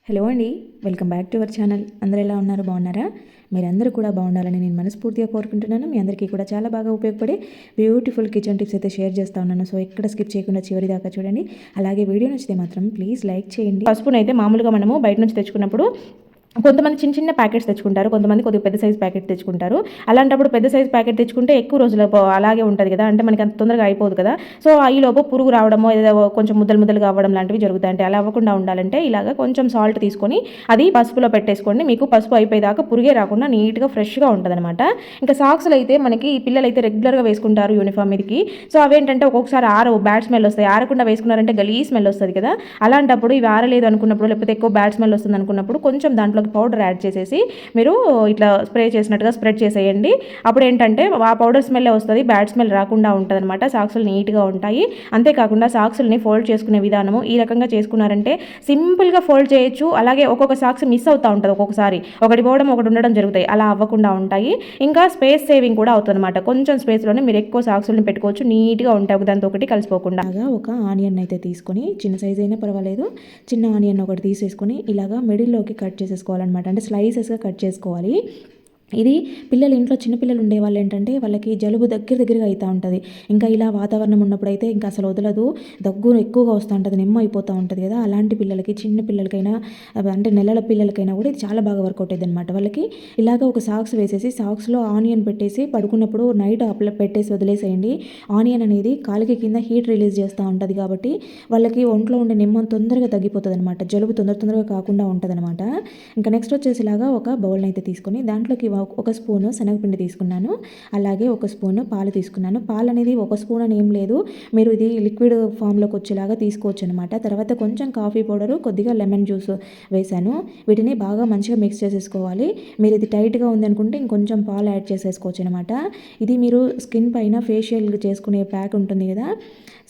Hello అండి, welcome back to our channel. అందరూ ఎలా ఉన్నారు? బాగున్నారా? మీరందరూ కూడా బాగుండాలని నేను మనస్ఫూర్తిగా కోరుకుంటున్నాను. మీ అందరికీ కూడా చాలా బాగా ఉపయోగపడే బ్యూటిఫుల్ కిచెన్ టిప్స్ అయితే షేర్ చేస్తూ ఉన్నాను. సో ఎక్కడ స్కిప్ చేయకుండా చివరి దాకా చూడండి. అలాగే వీడియో నచ్చితే మాత్రం ప్లీజ్ లైక్ చేయండి. పసుపునైతే మామూలుగా మనము బయట నుంచి తెచ్చుకున్నప్పుడు కొంతమంది చిన్న చిన్న ప్యాకెట్స్ తెచ్చుకుంటారు, కొంతమంది కొద్దిగా పెద్ద సైజ్ ప్యాకెట్ తెచ్చుకుంటారు. అలాంటప్పుడు పెద్ద సైజ్ ప్యాకెట్ తెచ్చుకుంటే ఎక్కువ రోజులు అలాగే ఉంటుంది కదా, అంటే మనకి అంత తొందరగా అయిపోదు కదా. సో ఈలోపు పురుగు రావడమో ఏదో కొంచెం ముద్దలు ముద్దలుగా అవ్వడం లాంటివి జరుగుతాయి. అంటే అలా అవ్వకుండా ఉండాలంటే ఇలాగ కొంచెం సాల్ట్ తీసుకొని అది పసుపులో పెట్టేసుకోండి. మీకు పసుపు అయిపోయేదాకా పురుగే రాకుండా నీట్గా ఫ్రెష్గా ఉంటుంది అనమాట. ఇంకా సాక్స్లు అయితే మనకి పిల్లలు అయితే రెగ్యులర్గా వేసుకుంటారు యూనిఫామ్ మీదకి. సో అవేంటంటే ఒక్కొక్కసారి ఆరవు, బ్యాడ్ స్మెల్ వస్తాయి. ఆరకుండా వేసుకున్నారంటే గలీ స్మెల్ వస్తుంది కదా. అలాంటప్పుడు ఇవి ఆరలేదు అనుకున్నప్పుడు, లేకపోతే ఎక్కువ బ్యాడ్ స్మెల్ వస్తుంది అనుకున్నప్పుడు కొంచెం దాంట్లో పౌడర్ యాడ్ చేసేసి మీరు ఇట్లా స్ప్రే చేసినట్టుగా స్ప్రెడ్ చేసేయండి. అప్పుడు ఏంటంటే ఆ పౌడర్ స్మెల్ వస్తుంది, బ్యాడ్ స్మెల్ రాకుండా ఉంటుంది అనమాట. సాక్సులు నీట్గా ఉంటాయి. అంతేకాకుండా సాక్సుల్ని ఫోల్డ్ చేసుకునే విధానము ఈ రకంగా చేసుకున్నారంటే సింపుల్గా ఫోల్డ్ చేయొచ్చు. అలాగే ఒక్కొక్క సాక్స్ మిస్ అవుతూ ఉంటుంది, ఒక్కొక్కసారి ఒకటి పోవడం ఒకటి ఉండడం జరుగుతాయి. అలా అవ్వకుండా ఉంటాయి. ఇంకా స్పేస్ సేవింగ్ కూడా అవుతుంది అనమాట. కొంచెం స్పేస్లోనే మీరు ఎక్కువ సాక్సులను పెట్టుకోవచ్చు, నీట్గా ఉంటాయి దాంతో ఒకటి కలిసిపోకుండా. ఒక ఆనియన్ అయితే తీసుకొని, చిన్న సైజ్ అయినా పర్వాలేదు, చిన్న ఆనియన్ ఒకటి తీసేసుకొని ఇలాగా మిడిల్లోకి కట్ చేసేసుకోవాలన్నమాట. అంటే స్లైసెస్గా కట్ చేసుకోవాలి. ఇది పిల్లలు, ఇంట్లో చిన్నపిల్లలు ఉండేవాళ్ళు ఏంటంటే వాళ్ళకి జలుబు దగ్గరగా అవుతూ ఉంటుంది. ఇంకా ఇలా వాతావరణం ఉన్నప్పుడైతే ఇంకా అసలు వదలదు, దగ్గు ఎక్కువగా వస్తూ ఉంటుంది, నిమ్మ అయిపోతూ ఉంటుంది కదా. అలాంటి పిల్లలకి, చిన్న పిల్లలకైనా అంటే నెలల పిల్లలకైనా కూడా ఇది చాలా బాగా వర్కౌట్ అయ్యింది అనమాట. వాళ్ళకి ఇలాగ ఒక సాక్స్ వేసేసి సాక్స్లో ఆనియన్ పెట్టేసి పడుకున్నప్పుడు నైట్ పెట్టేసి వదిలేసేయండి. ఆనియన్ అనేది కాలికి కింద హీట్ రిలీజ్ చేస్తూ ఉంటుంది కాబట్టి వాళ్ళకి ఒంట్లో ఉండే నిమ్మ తొందరగా తగ్గిపోతుంది అనమాట. జలుబు తొందరగా కాకుండా ఉంటుంది అనమాట. ఇంకా నెక్స్ట్ వచ్చేసి ఇలాగా ఒక బౌల్ని అయితే తీసుకొని దాంట్లోకి ఒక స్పూను శనగపిండి తీసుకున్నాను. అలాగే ఒక స్పూను పాలు తీసుకున్నాను. పాలు అనేది ఒక స్పూన్ అని ఏం లేదు, మీరు ఇది లిక్విడ్ ఫామ్లోకి వచ్చేలాగా తీసుకోవచ్చు అనమాట. తర్వాత కొంచెం కాఫీ పౌడరు, కొద్దిగా లెమన్ జ్యూస్ వేసాను. వీటిని బాగా మంచిగా మిక్స్ చేసేసుకోవాలి. మీరు ఇది టైట్గా ఉంది అనుకుంటే ఇంకొంచెం పాలు యాడ్ చేసేసుకోవచ్చు అనమాట. ఇది మీరు స్కిన్ పైన ఫేషియల్ చేసుకునే ప్యాక్ ఉంటుంది కదా,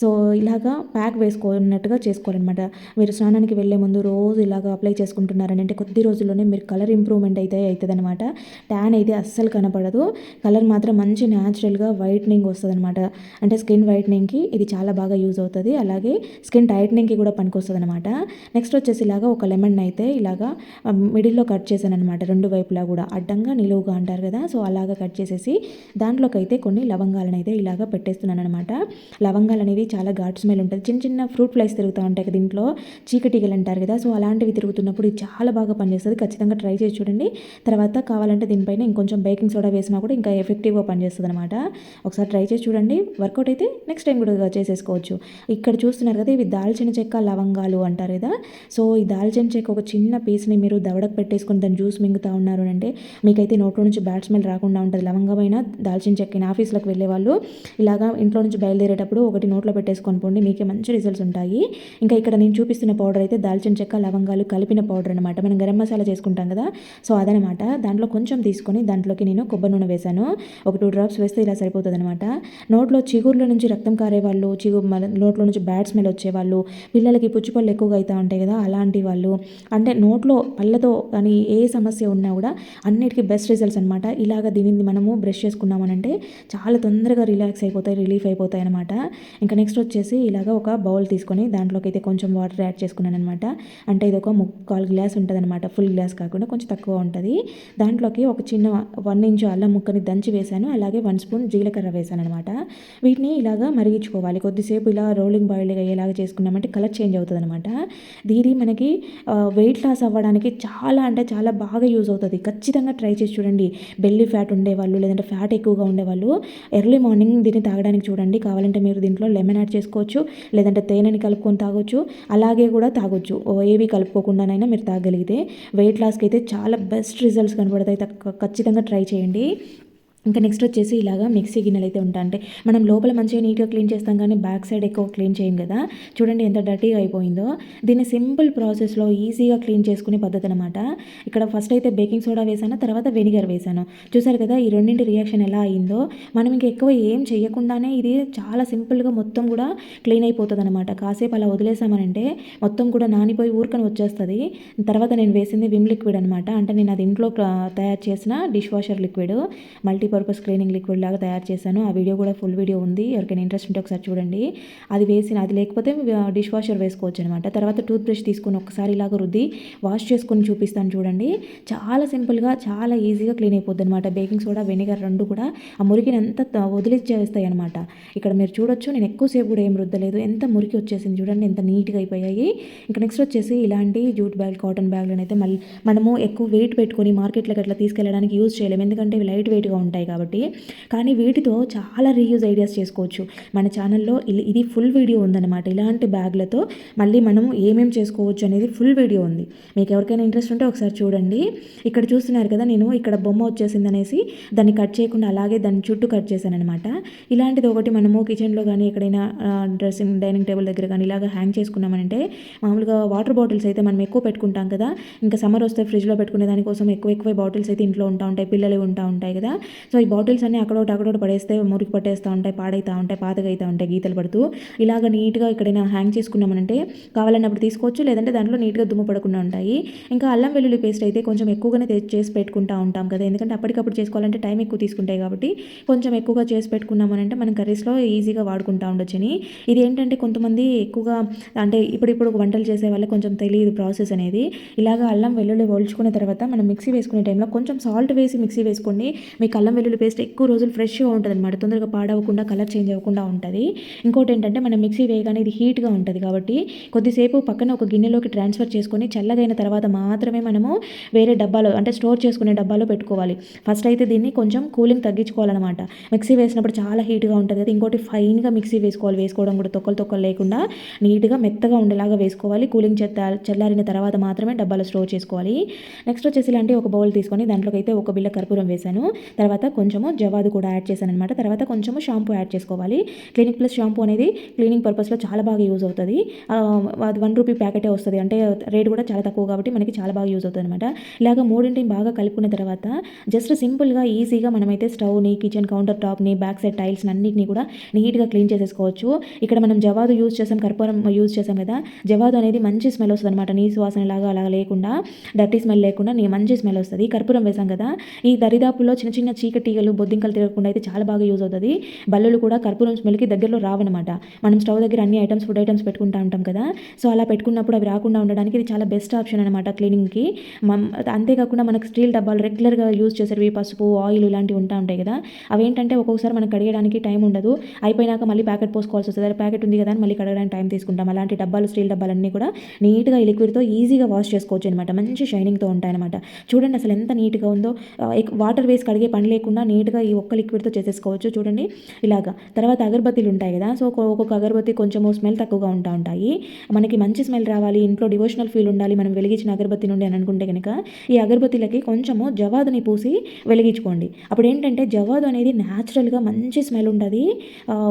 సో ఇలాగా ప్యాక్ వేసుకున్నట్టుగా చేసుకోవాలన్నమాట. మీరు స్నానానికి వెళ్ళే ముందు రోజు ఇలాగ అప్లై చేసుకుంటున్నారని అంటే కొద్ది రోజుల్లోనే మీరు కలర్ ఇంప్రూవ్మెంట్ అయితే అవుతుంది అనమాట. ట్యాన్ అయితే అస్సలు కనపడదు, కలర్ మాత్రం మంచి న్యాచురల్గా వైట్నింగ్ వస్తుంది అనమాట. అంటే స్కిన్ వైట్నింగ్కి ఇది చాలా బాగా యూజ్ అవుతుంది. అలాగే స్కిన్ టైట్నింగ్కి కూడా పనికొస్తుంది అనమాట. నెక్స్ట్ వచ్చేసి ఇలాగా ఒక లెమన్ అయితే ఇలాగా మిడిల్లో కట్ చేశాను అనమాట. రెండు వైపులా కూడా అడ్డంగా నిలువుగా అంటారు కదా, సో అలాగా కట్ చేసేసి దాంట్లోకి అయితే కొన్ని లవంగాలను అయితే ఇలాగా పెట్టేస్తున్నాను అనమాట. లవంగాలు అనేది చాలా ఘాట్ స్మెల్ ఉంటుంది. చిన్న చిన్న ఫ్రూట్ ఫ్లైస్ తిరుగుతూ ఉంటాయి కదా ఇంట్లో, చీకటిగలు అంటారు కదా, సో అలాంటివి తిరుగుతున్నప్పుడు ఇది చాలా బాగా పనిచేస్తుంది. ఖచ్చితంగా ట్రై చేసి చూడండి. తర్వాత కావాలంటే దీనిపైన ఇంకొంచెం బేకింగ్ సోడా వేసినా కూడా ఇంకా ఎఫెక్టివ్గా పనిచేస్తుంది అనమాట. ఒకసారి ట్రై చేసి చూడండి, వర్కౌట్ అయితే నెక్స్ట్ టైం కూడా చేసేసుకోవచ్చు. ఇక్కడ చూస్తున్నారు కదా, ఇవి దాల్చిన చెక్క లవంగాలు అంటారు కదా. సో ఈ దాల్చిన చెక్క ఒక చిన్న పీస్ని మీరు దవడకు పెట్టేసుకొని దాన్ని జ్యూస్ మింగుతూ ఉన్నారు అంటే మీకైతే నోట్లో నుంచి బ్యాడ్ స్మెల్ రాకుండా ఉంటుంది. లవంగమైన దాల్చిన చెక్కని ఆఫీస్లోకి వెళ్ళే వాళ్ళు ఇలాగా ఇంట్లో నుంచి బయలుదేరేటప్పుడు ఒకటి నోట్లో పెట్టేసుకొని పోండి, మీకే మంచి రిజల్ట్స్ ఉంటాయి. ఇంకా ఇక్కడ నేను చూపిస్తున్న పౌడర్ అయితే దాల్చిన చెక్క లవంగాలు కలిపిన పౌడర్ అనమాట. మనం గరం మసాలా చేసుకుంటాం కదా, సో అదనమాట. దాంట్లో కొంచెం తీసుకొని దాంట్లోకి నేను కొబ్బరి నూనె వేశాను. ఒక 2 డ్రాప్స్ వేస్తే ఇలా సరిపోతుంది అనమాట. నోట్లో చిగుర్ల నుంచి రక్తం కారే వాళ్ళు, నోట్లో నుంచి బ్యాడ్ స్మెల్ వచ్చేవాళ్ళు, పిల్లలకి పుచ్చిపళ్ళు ఎక్కువగా అవుతూ ఉంటాయి కదా, అలాంటి వాళ్ళు, అంటే నోట్లో పళ్ళతో కానీ ఏ సమస్య ఉన్నా కూడా అన్నిటికీ బెస్ట్ రిజల్ట్స్ అనమాట. ఇలాగ దీనిని మనము బ్రష్ చేసుకున్నామనంటే చాలా తొందరగా రిలాక్స్ అయిపోతాయి, రిలీఫ్ అయిపోతాయి అనమాట. ఇంకా నెక్స్ట్ వచ్చేసి ఇలాగ ఒక బౌల్ తీసుకొని దాంట్లోకి అయితే కొంచెం వాటర్ యాడ్ చేసుకున్నాను అనమాట. అంటే ఇది ఒక 3/4 గ్లాస్ ఉంటుంది అనమాట, ఫుల్ గ్లాస్ కాకుండా కొంచెం తక్కువ ఉంటుంది. దాంట్లోకి ఒక చిన్న 1 ఇంచు అల్లం ముక్కని దంచి వేశాను. అలాగే 1 స్పూన్ జీలకర్ర వేశాను అనమాట. వీటిని ఇలాగా మరిగించుకోవాలి కొద్దిసేపు. ఇలా రోలింగ్ బాయిల్ అయ్యేలాగా చేసుకున్నామంటే కలర్ చేంజ్ అవుతుంది అనమాట. ఇది మనకి వెయిట్ లాస్ అవ్వడానికి చాలా అంటే చాలా బాగా యూజ్ అవుతుంది. ఖచ్చితంగా ట్రై చేసి చూడండి. బెల్లీ ఫ్యాట్ ఉండేవాళ్ళు, లేదంటే ఫ్యాట్ ఎక్కువగా ఉండేవాళ్ళు ఎర్లీ మార్నింగ్ దీన్ని తాగడానికి చూడండి. కావాలంటే మీరు దీంట్లో లెమన్ యాడ్ చేసుకోవచ్చు, లేదంటే తేనెని కలుపుకొని తాగొచ్చు, అలాగే కూడా తాగొచ్చు. ఏవి కలుపుకోకుండానైనా మీరు తాగలిగితే వెయిట్ లాస్కి అయితే చాలా బెస్ట్ రిజల్ట్స్ కనబడతాయి. ఖచ్చితంగా ట్రై చేయండి. ఇంకా నెక్స్ట్ వచ్చేసి ఇలాగా మిక్సీ గిన్నెలు అయితే ఉంటాయి. అంటే మనం లోపల మంచిగా నీట్గా క్లీన్ చేస్తాం కానీ బ్యాక్ సైడ్ ఎక్కువ క్లీన్ చేయం కదా. చూడండి ఎంత డర్టీగా అయిపోయిందో. దీన్ని సింపుల్ ప్రాసెస్లో ఈజీగా క్లీన్ చేసుకునే పద్ధతి అనమాట. ఇక్కడ ఫస్ట్ అయితే బేకింగ్ సోడా వేసాను, తర్వాత వెనిగర్ వేసాను. చూసారు కదా ఈ రెండింటి రియాక్షన్ ఎలా అయిందో. మనం ఇంకా ఎక్కువ ఏం చేయకుండానే ఇది చాలా సింపుల్గా మొత్తం కూడా క్లీన్ అయిపోతుంది అనమాట. కాసేపు అలా వదిలేసామనంటే మొత్తం కూడా నానిపోయి ఊరుకొని వచ్చేస్తుంది. తర్వాత నేను వేసింది విమ్ లిక్విడ్ అనమాట. అంటే నేను అది ఇంట్లో తయారు చేసిన dish washer liquid, multipurpose multipurpose cleaning liquid లాగా తయారు చేశాను. ఆ వీడియో కూడా ఫుల్ వీడియో ఉంది, ఎవరికైనా ఇంట్రెస్ట్ ఉంటే ఒకసారి చూడండి. అది లేకపోతే డిష్ వాషర్ వేసుకోవచ్చు అనమాట. తర్వాత టూత్ బ్రష్ తీసుకొని ఒకసారి ఇలాగ రుద్ది వాష్ చేసుకొని చూపిస్తాను చూడండి. చాలా సింపుల్గా చాలా ఈజీగా క్లీన్ అయిపోద్ది అనమాట. బేకింగ్ సోడా వెనిగర్ రెండు కూడా ఆ మురికిని అంతా వదిలిచ్చేస్తాయి అనమాట. ఇక్కడ మీరు చూడొచ్చు, నేను ఎక్కువసేపు కూడా ఏం రుద్దలేదు, ఎంత మురికి వచ్చేసింది చూడండి, ఎంత నీట్గా అయిపోయాయి. ఇంకా నెక్స్ట్ వచ్చేసి ఇలాంటి జూట్ బ్యాగ్, కాటన్ బ్యాగ్లను అయితే మళ్ళీ మనము ఎక్కువ వెయిట్ పెట్టుకొని మార్కెట్లోకి అట్లా తీసుకెళ్ళడానికి యూజ్ చేయలేము, ఎందుకంటే ఇవి లైట్ వెయిట్గా ఉంటాయి కాబట్టి. కానీ వీటితో చాలా రీయూజ్ ఐడియాస్ చేసుకోవచ్చు. మన ఛానల్లో ఇది ఫుల్ వీడియో ఉందన్నమాట. ఇలాంటి బ్యాగ్లతో మళ్ళీ మనం ఏమేమి చేసుకోవచ్చు అనేది ఫుల్ వీడియో ఉంది. మీకు ఎవరికైనా ఇంట్రెస్ట్ ఉంటే ఒకసారి చూడండి. ఇక్కడ చూస్తున్నారు కదా, నేను ఇక్కడ బొమ్మ వచ్చేసింది అనేసి దాన్ని కట్ చేయకుండా అలాగే దాన్ని చుట్టూ కట్ చేశాను అనమాట. ఇలాంటిది ఒకటి మనము కిచెన్లో కానీ ఎక్కడైనా డ్రెస్సింగ్ డైనింగ్ టేబుల్ దగ్గర కానీ ఇలాగ హ్యాంగ్ చేసుకున్నామనంటే, మామూలుగా వాటర్ బాటిల్స్ అయితే మనం ఎక్కువ పెట్టుకుంటాం కదా, ఇంకా సమ్మర్ వస్తే ఫ్రిడ్జ్లో పెట్టుకునే దానికోసం ఎక్కువ బాటిల్స్ అయితే ఇంట్లో ఉంటా ఉంటాయి, పిల్లలు ఉంటాయి కదా. సో ఈ బాటిల్స్ అన్నీ అక్కడోటి పడేస్తే మురికి పట్టేస్తూ ఉంటాయి, పాడైతూ ఉంటాయి, పాతగా అవుతూ ఉంటాయి, గీతలు పడుతూ. ఇలాగ నీట్గా ఎక్కడైనా హ్యాంగ్ చేసుకున్నామనంటే కావాలన్నప్పుడు తీసుకోవచ్చు, లేదంటే దాంట్లో నీట్గా దుమ్ము పడకుండా ఉంటాయి. ఇంకా అల్లం వెల్లుల్లి పేస్ట్ అయితే కొంచెం ఎక్కువగానే చేసి పెట్టుకుంటూ ఉంటాం కదా, ఎందుకంటే అప్పటికప్పుడు చేసుకోవాలంటే టైం ఎక్కువ తీసుకుంటాయి కాబట్టి కొంచెం ఎక్కువగా చేసి పెట్టుకున్నామనంటే మనం కర్రీస్లో ఈజీగా వాడుకుంటూ ఉండొచ్చని. ఇది ఏంటంటే కొంతమంది ఎక్కువగా అంటే ఇప్పుడు వంటలు చేసే వాళ్ళకి కొంచెం తెలియదు ప్రాసెస్ అనేది. ఇలాగ అల్లం వెల్లుల్లి ఒలుచుకున్న తర్వాత మనం మిక్సీ వేసుకునే టైంలో కొంచెం సాల్ట్ వేసి మిక్సీ వేసుకోండి. మీకు అల్లం వెల్లుల్లి పేస్ట్ ఎక్కువ రోజులు ఫ్రెష్గా ఉంటుంది అనమాట, తొందరగా పాడవకుండా కలర్ చేంజ్ అవ్వకుండా ఉంటుంది. ఇంకోటి ఏంటంటే మనం మిక్సీ వేయగానే ఇది హీట్గా ఉంటుంది కాబట్టి కొద్దిసేపు పక్కన ఒక గిన్నెలోకి ట్రాన్స్ఫర్ చేసుకొని చల్లగైన తర్వాత మాత్రమే మనము వేరే డబ్బాలో అంటే స్టోర్ చేసుకునే డబ్బాలో పెట్టుకోవాలి. ఫస్ట్ అయితే దీన్ని కొంచెం కూలింగ్ తగ్గించుకోవాలన్నమాట. మిక్సీ వేసినప్పుడు చాలా హీట్గా ఉంటుంది కదా. ఇంకోటి ఫైన్గా మిక్సీ వేసుకోవడం కూడా తొక్కలు లేకుండా నీట్గా మెత్తగా ఉండేలాగా వేసుకోవాలి. కూలింగ్ చల్లారిన తర్వాత మాత్రమే డబ్బాలో స్టోర్ చేసుకోవాలి. నెక్స్ట్ వచ్చేసి ఇలాంటి ఒక బౌల్ తీసుకొని దాంట్లోకి అయితే ఒక బిళ్ళ కర్పూరం వేశాను. తర్వాత కొంచెము జవాదు కూడా యాడ్ చేశాను అనమాట. తర్వాత కొంచెము షాంపూ యాడ్ చేసుకోవాలి. క్లినిక్ ప్లస్ షాంపూ అనేది క్లీనింగ్ పర్పస్లో చాలా బాగా యూజ్ అవుతుంది. అది 1 రూపీ ప్యాకెటే వస్తుంది, అంటే రేట్ కూడా చాలా తక్కువ కాబట్టి మనకి చాలా బాగా యూజ్ అవుతుంది అనమాట. ఇలాగ మూడింటిని బాగా కలుపుకున్న తర్వాత జస్ట్ సింపుల్గా ఈజీగా మనమైతే స్టవ్ని, కిచెన్ కౌంటర్ టాప్ని, బ్యాక్ సైడ్ టైల్స్ని అన్నింటినీ కూడా నీట్గా క్లీన్ చేసేసుకోవచ్చు. ఇక్కడ మనం జవాదు యూజ్ చేసాం, కర్పూరం యూజ్ చేసాం కదా, జవాదు అనేది మంచి స్మెల్ వస్తుంది అనమాట. నీసు వాసన లాగా అలా లేకుండా, డర్టీ స్మెల్ లేకుండా మంచి స్మెల్ వస్తుంది. కర్పూరం వేసాం కదా, ఈ దరిదాపుల్లో చిన్న చీకటీగలు, బొద్దింకలు తిరగకుండా అయితే చాలా బాగా యూజ్ అవుతుంది. బల్లులు కూడా కర్పూరం స్మెల్కి దగ్గరలో రావన్నమాట. మనం స్టవ్ దగ్గర అన్ని ఫుడ్ ఐటమ్స్ పెట్టుకుంటూ ఉంటాం కదా, సో అలా పెట్టుకున్నప్పుడు అవి రాకుండా ఉండడానికి ఇది చాలా బెస్ట్ ఆప్షన్ అనమాట క్లీనింగ్కి. అంతేకాకుండా మనకు స్టీల్ డబ్బాలు రెగ్యులర్గా యూజ్ చేసేవి, పసుపు, ఆయిల్ ఇలాంటివి ఉంటాయి కదా, అవేంటంటే ఒక్కొక్కసారి మనకు కడిగడానికి టైం ఉండదు, అయిపోయినాక మళ్ళీ ప్యాకెట్ పోసుకోవాల్సి వస్తుంది. అది ప్యాకెట్ ఉంది కదా అని మళ్ళీ కడగడానికి టైం తీసుకుంటాం. అలాంటి డబ్బాలు, స్టీల్ డబ్బాలన్నీ కూడా నీట్గా ఈ లిక్విడ్తో ఈజీగా వాష్ చేసుకోవచ్చు అనమాట. మంచి షైనింగ్తో ఉంటాయన్నమాట. చూడండి అసలు ఎంత నీట్గా ఉందో. వాటర్ వేసి కడిగే పని లేకుండా నీట్గా ఈ ఒక్క లిక్విడ్తో చేసేసుకోవచ్చు చూడండి ఇలాగా. తర్వాత అగరబత్తీలు ఉంటాయి కదా, సో ఒక్కొక్క అగరబత్తి కొంచెము స్మెల్ తక్కువగా ఉంటాయి. మనకి మంచి స్మెల్ రావాలి, ఇంట్లో డివోషనల్ ఫీల్ ఉండాలి మనం వెలిగించిన అగరబత్తి నుండి అని అనుకుంటే కనుక ఈ అగరబత్తీలకి కొంచెము జవాదుని పూసి వెలిగించుకోండి. అప్పుడు ఏంటంటే జవాదు అనేది న్యాచురల్గా మంచి స్మెల్ ఉంటుంది,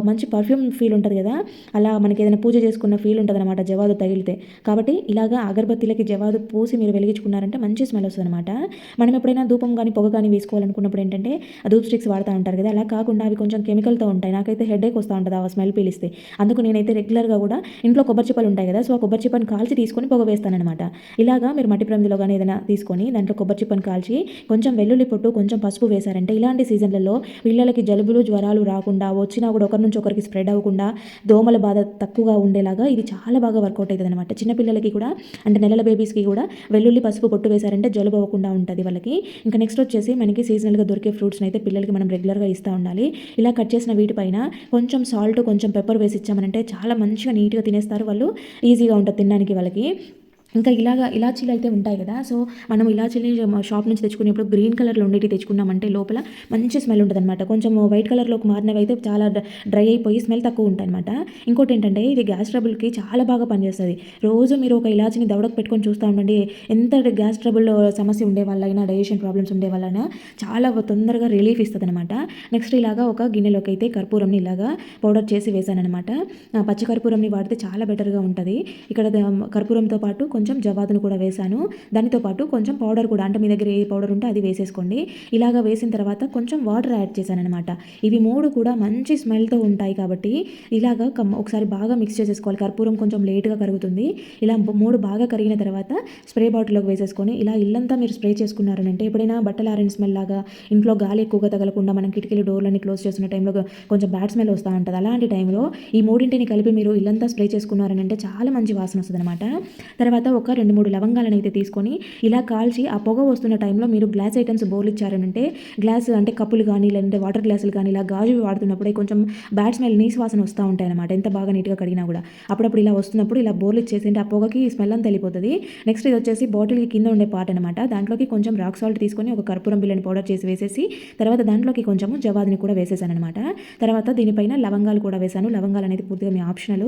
మంచి పర్ఫ్యూమ్ ఫీల్ ఉంటుంది కదా, అలా మనకి ఏదైనా పూజ చేసుకున్న ఫీల్ ఉంటుంది అనమాట జవాదు తగిలితే. కాబట్టి ఇలాగా అగరబత్తీలకి జవాదు పూసి మీరు వెలిగించుకున్నారంటే మంచి స్మెల్ వస్తుంది అనమాట. మనం ఎప్పుడైనా ధూపం కానీ పొగ కానీ వేసుకోవాలనుకున్నప్పుడు ఏంటంటే ధూప్ స్టిక్స్ వాడుతూ ఉంటారు కదా, అలా కాకుండా అవి కొంచెం కెమికల్తో ఉంటాయి. నాకైతే హెడేక్ వస్తూ ఉంటుంది ఆ స్మెల్ పీలిస్తే. అందుకు నేనైతే రెగ్యులర్గా కూడా ఇంట్లో కొబ్బరి చిప్పలు ఉంటాయి కదా, సో ఆ కొబ్బరి చిప్పని కాల్చి తీసుకొని పొగ వేస్తానమాట. ఇలాగా మీరు మట్టి ప్రమిదిలో కానీ ఏదైనా తీసుకొని దాంట్లో కొబ్బరి చిప్పని కాల్చి కొంచెం వెల్లుల్లి పొట్టు, కొంచెం పసుపు వేశారంటే ఇలాంటి సీజన్లలో పిల్లలకి జలుబులు, జ్వరాలు రాకుండా, వచ్చినా కూడా ఒకరి నుంచి ఒకరికి స్ప్రెడ్ అవ్వకుండా, దోమల బాధ తక్కువగా ఉండేలాగా ఇది చాలా బాగా వర్కౌట్ అవుతుంది అనమాట. చిన్నపిల్లలకి కూడా అంటే నెలల బేబీస్కి కూడా వెల్లుల్లి, పసుపు పొట్టు వేశారంటే జలుబు అవ్వకుండా ఉంటుంది వాళ్ళకి. ఇంకా నెక్స్ట్ వచ్చేసి మనకి సీజనల్గా దొరికే ఫ్రూట్స్ని అయితే పిల్లలకి మనం రెగ్యులర్గా ఇస్తూ ఉండాలి. ఇలా కట్ చేసిన వీటిపైన కొంచెం సాల్ట్, కొంచెం పెప్పర్ వేసి ఇచ్చామనంటే చాలా మంచిగా నీట్గా తినేస్తారు వాళ్ళు, ఈజీగా ఉంటుంది తినడానికి వాళ్ళకి. ఇంకా ఇలాచీలు అయితే ఉంటాయి కదా, సో మనం ఇలాచీని షాప్ నుంచి తెచ్చుకునేప్పుడు గ్రీన్ కలర్లో ఉండేవి తెచ్చుకున్నామంటే లోపల మంచి స్మెల్ ఉంటుంది అనమాట. కొంచెం వైట్ కలర్లోకి మారినవి అయితే చాలా డ్రై అయిపోయి స్మెల్ తక్కువ ఉంటాయి అనమాట. ఇంకోటి ఏంటంటే ఇది గ్యాస్ ట్రబుల్కి చాలా బాగా పనిచేస్తుంది. రోజు మీరు ఒక ఇలాచీని దవడకు పెట్టుకొని చూస్తూ ఉండండి, ఎంత గ్యాస్ ట్రబుల్ సమస్య ఉండే వాళ్ళైనా, డైజెషన్ ప్రాబ్లమ్స్ ఉండే వాళ్ళైనా చాలా తొందరగా రిలీఫ్ ఇస్తుంది అనమాట. నెక్స్ట్ ఇలాగా ఒక గిన్నెలోకి అయితే కర్పూరంని ఇలాగా పౌడర్ చేసి వేసాను అనమాట. పచ్చి కర్పూరంని వాడితే చాలా బెటర్గా ఉంటుంది. ఇక్కడ కర్పూరంతో పాటు కొంచెం జవాదును కూడా వేశాను. దానితో పాటు కొంచెం పౌడర్ కూడా, అంటే మీ దగ్గర ఏ పౌడర్ ఉంటే అది వేసేసుకోండి. ఇలాగ వేసిన తర్వాత కొంచెం వాటర్ యాడ్ చేశాననమాట. ఇవి 3 కూడా మంచి స్మెల్తో ఉంటాయి కాబట్టి ఇలాగ ఒకసారి బాగా మిక్స్ చేసేసుకోవాలి. కర్పూరం కొంచెం లేట్గా కరుగుతుంది. ఇలా 3 బాగా కరిగిన తర్వాత స్ప్రే బాటిల్లోకి వేసేసుకొని ఇలా ఇల్లంతా మీరు స్ప్రే చేసుకున్నారనంటే, ఎప్పుడైనా బట్టలు ఆరిన స్మెల్ లాగా ఇంట్లో గాలి ఎక్కువగా తగలకుండా మనం కిటికీలు డోర్లన్నీ క్లోజ్ చేస్తున్న టైంలో కొంచెం బ్యాడ్ స్మెల్ వస్తూ ఉంటుంది. అలాంటి టైంలో ఈ మూడింటిని కలిపి మీరు ఇల్లంతా స్ప్రే చేసుకున్నారనంటే చాలా మంచి వాసన వస్తుంది అనమాట. తర్వాత ఒక 2-3 లవంగాలను అయితే తీసుకొని ఇలా కాల్చి ఆ పొగ వస్తున్న టైంలో మీరు గ్లాస్ ఐటమ్స్ బౌల్ ఇచ్చారనంటే, గ్లాస్ అంటే కప్పులు కానీ లేదంటే వాటర్ గ్లాసులు కానీ ఇలా గాజు వాడుతున్నప్పుడే కొంచెం బ్యాడ్ స్మెల్ నీసు వాసన వస్తూ ఉంటాయి అనమాట. ఎంత బాగా నీట్గా కడిగినా కూడా అప్పుడప్పుడు ఇలా వస్తున్నప్పుడు ఇలా బౌల్ ఇచ్చేసి ఆ పొగకి స్మెల్ అంతా వెళ్ళిపోతుంది. నెక్స్ట్ ఇది వచ్చేసి బాటిల్కి కింద ఉండే పార్ట్ అనమాట. దాంట్లోకి కొంచెం రాక్ సాల్ట్ తీసుకొని ఒక కర్పూరం బిళ్ళని పౌడర్ చేసి వేసేసి తర్వాత దాంట్లోకి కొంచెము జవాదిని కూడా వేసేసాను అనమాట. తర్వాత దీనిపైన లవంగాలు కూడా వేసాను. లవంగాలు అనేది పూర్తిగా మీ ఆప్షనల్,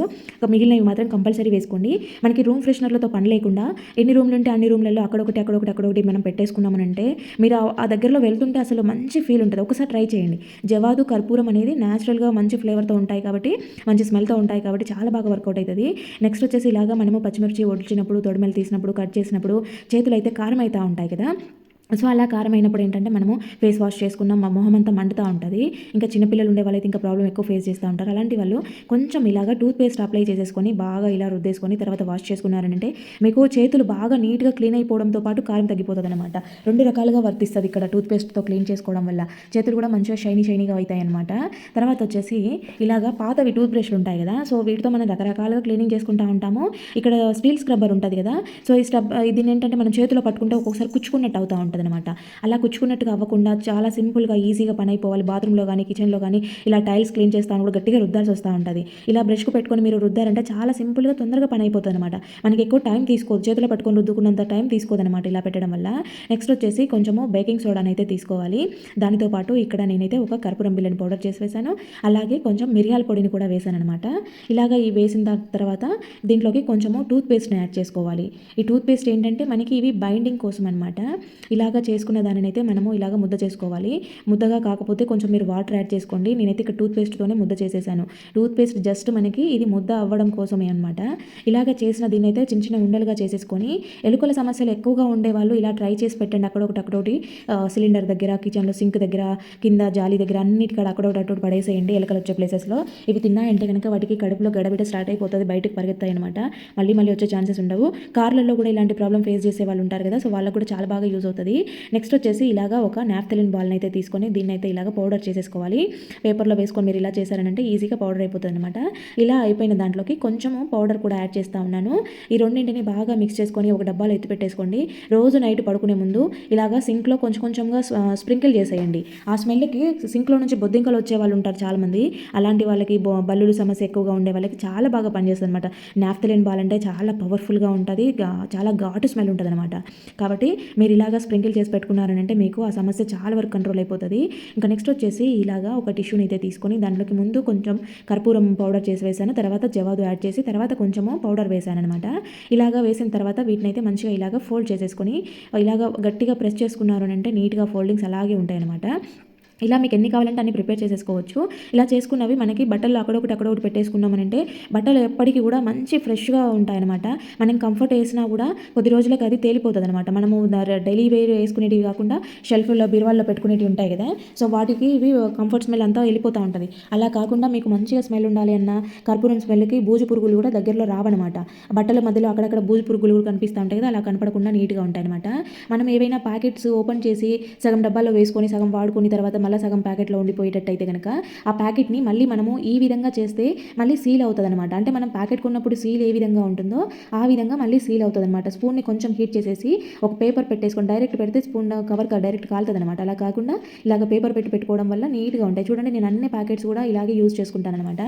మిగిలినవి మాత్రం కంపల్సరీ వేసుకోండి. మనకి రూమ్ ఫ్రెషనర్లతో పని లేకుండా ఎన్ని రూమ్లు ఉంటే అన్ని రూమ్లలో అక్కడొకటి మనం పెట్టేసుకున్నామనంటే మీరు ఆ దగ్గరలో వెళ్తుంటే అసలు మంచి ఫీల్ ఉంటుంది. ఒకసారి ట్రై చేయండి. జవాదు కర్పూరం అనేది న్యాచురల్గా మంచి ఫ్లేవర్తో ఉంటాయి కాబట్టి, మంచి స్మెల్తో ఉంటాయి కాబట్టి చాలా బాగా వర్కౌట్ అవుతుంది. నెక్స్ట్ వచ్చేసి ఇలాగా మనము పచ్చిమిర్చి ఒడిచినప్పుడు, తొడిమెలు తీసినప్పుడు, కట్ చేసినప్పుడు చేతులు అయితే కారం అవుతూ ఉంటాయి కదా. సో అలా కారం అయినప్పుడు ఏంటంటే మనము ఫేస్ వాష్ చేసుకున్నాం, మా మొహం అంతా మండుతూ ఉంటుంది. ఇంకా చిన్నపిల్లలు ఉండే వాళ్ళైతే ఇంకా ప్రాబ్లం ఎక్కువ ఫేస్ చేస్తూ ఉంటారు. అలాంటి వాళ్ళు కొంచెం ఇలాగా టూత్ పేస్ట్ అప్లై చేసేసుకొని బాగా ఇలా రుద్దేసుకొని తర్వాత వాష్ చేసుకున్నారంటే మీకు చేతులు బాగా నీట్గా క్లీన్ అయిపోవడంతో పాటు కారం తగ్గిపోతుంది అనమాట. 2 రకాలుగా వర్తిస్తుంది ఇక్కడ టూత్ పేస్ట్తో క్లీన్ చేసుకోవడం వల్ల. చేతులు కూడా మంచిగా షైనీగా అవుతాయి అనమాట. తర్వాత వచ్చేసి ఇలాగా పాతవి టూత్ బ్రష్లు ఉంటాయి కదా, సో వీటితో మనం రకరకాలుగా క్లీనింగ్ చేసుకుంటూ ఉంటాము. ఇక్కడ స్టీల్ స్క్రబ్బర్ ఉంటుంది కదా, సో ఈ దీన్ని ఏంటంటే మనం చేతిలో పట్టుకుంటే ఒక్కొక్కసారి కుచ్చుకున్నట్టు అవుతూ ఉంటుంది అనమాట. అలా కుచ్చుకున్నట్టుగా అవ్వకుండా చాలా సింపుల్గా ఈజీగా పని అయిపోవాలి. బాత్రూంలో కానీ కిచెన్లో కానీ ఇలా టైల్స్ క్లీన్ చేస్తాను కూడా గట్టిగా రుద్దాల్సి వస్తూ ఉంటుంది. ఇలా బ్రష్కు పెట్టుకొని మీరు రుద్దారంటే చాలా సింపుల్గా తొందరగా పని అయిపోతుంది అనమాట. మనకి ఎక్కువ టైం తీసుకోదు, చేతిలో పట్టుకొని రుద్దుకున్నంత టైం తీసుకోదనమాట ఇలా పెట్టడం వల్ల. నెక్స్ట్ వచ్చేసి కొంచెము బేకింగ్ సోడాని అయితే తీసుకోవాలి. దానితో పాటు ఇక్కడ నేనైతే ఒక కర్పూరం బిళ్ళని పౌడర్ చేసి వేసాను. అలాగే కొంచెం మిరియాల పొడిని కూడా వేసాను అనమాట. ఇలాగ ఈ వేసిన తర్వాత దీంట్లోకి కొంచెము టూత్ పేస్ట్ని యాడ్ చేసుకోవాలి. ఈ టూత్ పేస్ట్ ఏంటంటే మనకి ఇవి బైండింగ్ కోసం అనమాట. ఇలాగ చేసుకున్న దానిని అయితే మనము ఇలాగ ముద్ద చేసుకోవాలి. ముద్దగా కాకపోతే కొంచెం మీరు వాటర్ యాడ్ చేసుకోండి. నేనైతే ఇక్కడ టూత్ పేస్ట్తోనే ముద్ద చేసేసాను. టూత్ పేస్ట్ జస్ట్ మనకి ఇది ముద్ద అవ్వడం కోసమే అనమాట. ఇలాగ చేసిన దీన్ని అయితే చిన్న చిన్న ఉండలుగా చేసేసుకొని, ఎలుకల సమస్యలు ఎక్కువగా ఉండేవాళ్ళు ఇలా ట్రై చేసి పెట్టండి. అక్కడొకటి సిలిండర్ దగ్గర, కిచెన్లో సింక్ దగ్గర, కింద జాలి దగ్గర అన్నిటికాడ అక్కడొకటి పడేసేయండి. ఎలుకలు వచ్చే ప్లేసెస్లో ఇవి తిన్నాయంటే కనుక వాటికి కడుపులో గడబిడ స్టార్ట్ అయిపోతుంది, బయటకు పరిగెత్తాయి అనమాట. మళ్ళీ వచ్చే ఛాన్సెస్ ఉండవు. కార్లలో కూడా ఇలాంటి ప్రాబ్లం ఫేస్ చేసే వాళ్ళు ఉంటారు కదా, సో వాళ్ళకు కూడా చాలా బాగా యూజ్ అవుతుంది. నెక్స్ట్ వచ్చేసి ఇలాగా ఒక నాఫ్థలిన్ బాల్ని అయితే తీసుకొని దీన్ని అయితే ఇలాగ పౌడర్ చేసేసుకోవాలి. పేపర్లో వేసుకొని మీరు ఇలా చేశారనంటే ఈజీగా పౌడర్ అయిపోతుంది అనమాట. ఇలా అయిపోయిన దాంట్లోకి కొంచెము పౌడర్ కూడా యాడ్ చేస్తూ ఉన్నాను. ఈ రెండింటిని బాగా మిక్స్ చేసుకొని ఒక డబ్బాలో ఎత్తి పెట్టేసుకోండి. రోజు నైట్ పడుకునే ముందు ఇలాగా సింక్లో కొంచెంగా స్ప్రింకిల్ చేసేయండి. ఆ స్మెల్కి సింక్లో నుంచి బొద్దింకలు వచ్చే వాళ్ళు ఉంటారు చాలామంది. అలాంటి వాళ్ళకి బల్లుల సమస్య ఎక్కువగా ఉండే వాళ్ళకి చాలా బాగా పనిచేస్తుంది అనమాట. నాఫ్థలిన్ బాల్ అంటే చాలా పవర్ఫుల్గా ఉంటుంది, చాలా ఘాటు స్మెల్ ఉంటుంది అనమాట. కాబట్టి మీరు ఇలాగా స్ప్రింకిల్ చేసి పెట్టుకున్నారనంటే మీకు ఆ సమస్య చాలా వరకు కంట్రోల్ అయిపోతుంది. ఇంకా నెక్స్ట్ వచ్చేసి ఇలాగా ఒక టిష్యూని అయితే తీసుకొని దాంట్లోకి ముందు కొంచెం కర్పూరం పౌడర్ చేసి వేసాను, తర్వాత జవాదు యాడ్ చేసి తర్వాత కొంచెము పౌడర్ వేసాను అనమాట. ఇలాగా వేసిన తర్వాత వీటిని అయితే మంచిగా ఇలాగా ఫోల్డ్ చేసేసుకొని ఇలాగా గట్టిగా ప్రెస్ చేసుకున్నారు అంటే నీట్గా ఫోల్డింగ్స్ అలాగే ఉంటాయి అనమాట. ఇలా మీకు ఎన్ని కావాలంటే అన్ని ప్రిపేర్ చేసేసుకోవచ్చు. ఇలా చేసుకున్నవి మనకి బట్టలు అక్కడొకటి పెట్టేసుకున్నామనంటే బట్టలు ఎప్పటికీ కూడా మంచి ఫ్రెష్గా ఉంటాయన్నమాట. మనం కంఫర్ట్ వేసినా కూడా కొద్ది రోజులకు అది తేలిపోతుంది అనమాట. మనము డైలీ వేర్ వేసుకునేటివి కాకుండా షెల్ఫ్లో బీరువాల్లో పెట్టుకునేటివి ఉంటాయి కదా, సో వాటికి ఇవి కంఫర్ట్ స్మెల్ అంతా వెళ్ళిపోతూ ఉంటుంది. అలా కాకుండా మీకు మంచిగా స్మెల్ ఉండాలి అన్న కర్పూరం స్మెల్కి బూజు పురుగులు కూడా దగ్గరలో రావన్నమాట. బట్టల మధ్యలో అక్కడక్కడ బూజు పురుగులు కూడా కనిపిస్తూ ఉంటాయి కదా, అలా కనపడకుండా నీట్గా ఉంటాయి అనమాట. మనం ఏవైనా ప్యాకెట్స్ ఓపెన్ చేసి సగం డబ్బాలో వేసుకొని సగం వాడుకుని తర్వాత మళ్ళీ సగం ప్యాకెట్లో ఉండిపోయేటట్టయితే కనుక ఆ ప్యాకెట్ని మళ్ళీ మనము ఈ విధంగా చేస్తే మళ్ళీ సీల్ అవుతుంది అనమాట. అంటే మనం ప్యాకెట్ కొన్నప్పుడు సీల్ ఏ విధంగా ఉంటుందో ఆ విధంగా మళ్ళీ సీల్ అవుతుంది అనమాట. స్పూన్ని కొంచెం హీట్ చేసేసి ఒక పేపర్ పెట్టేసుకొని డైరెక్ట్ పెడితే స్పూన్ కవర్ డైరెక్ట్ కాలుతుంది అనమాట. అలా కాకుండా ఇలాగ పేపర్ పెట్టుకోవడం వల్ల నీట్గా ఉంటాయి. చూడండి నేను అన్ని ప్యాకెట్స్ కూడా ఇలాగే యూజ్ చేసుకుంటాను అనమాట.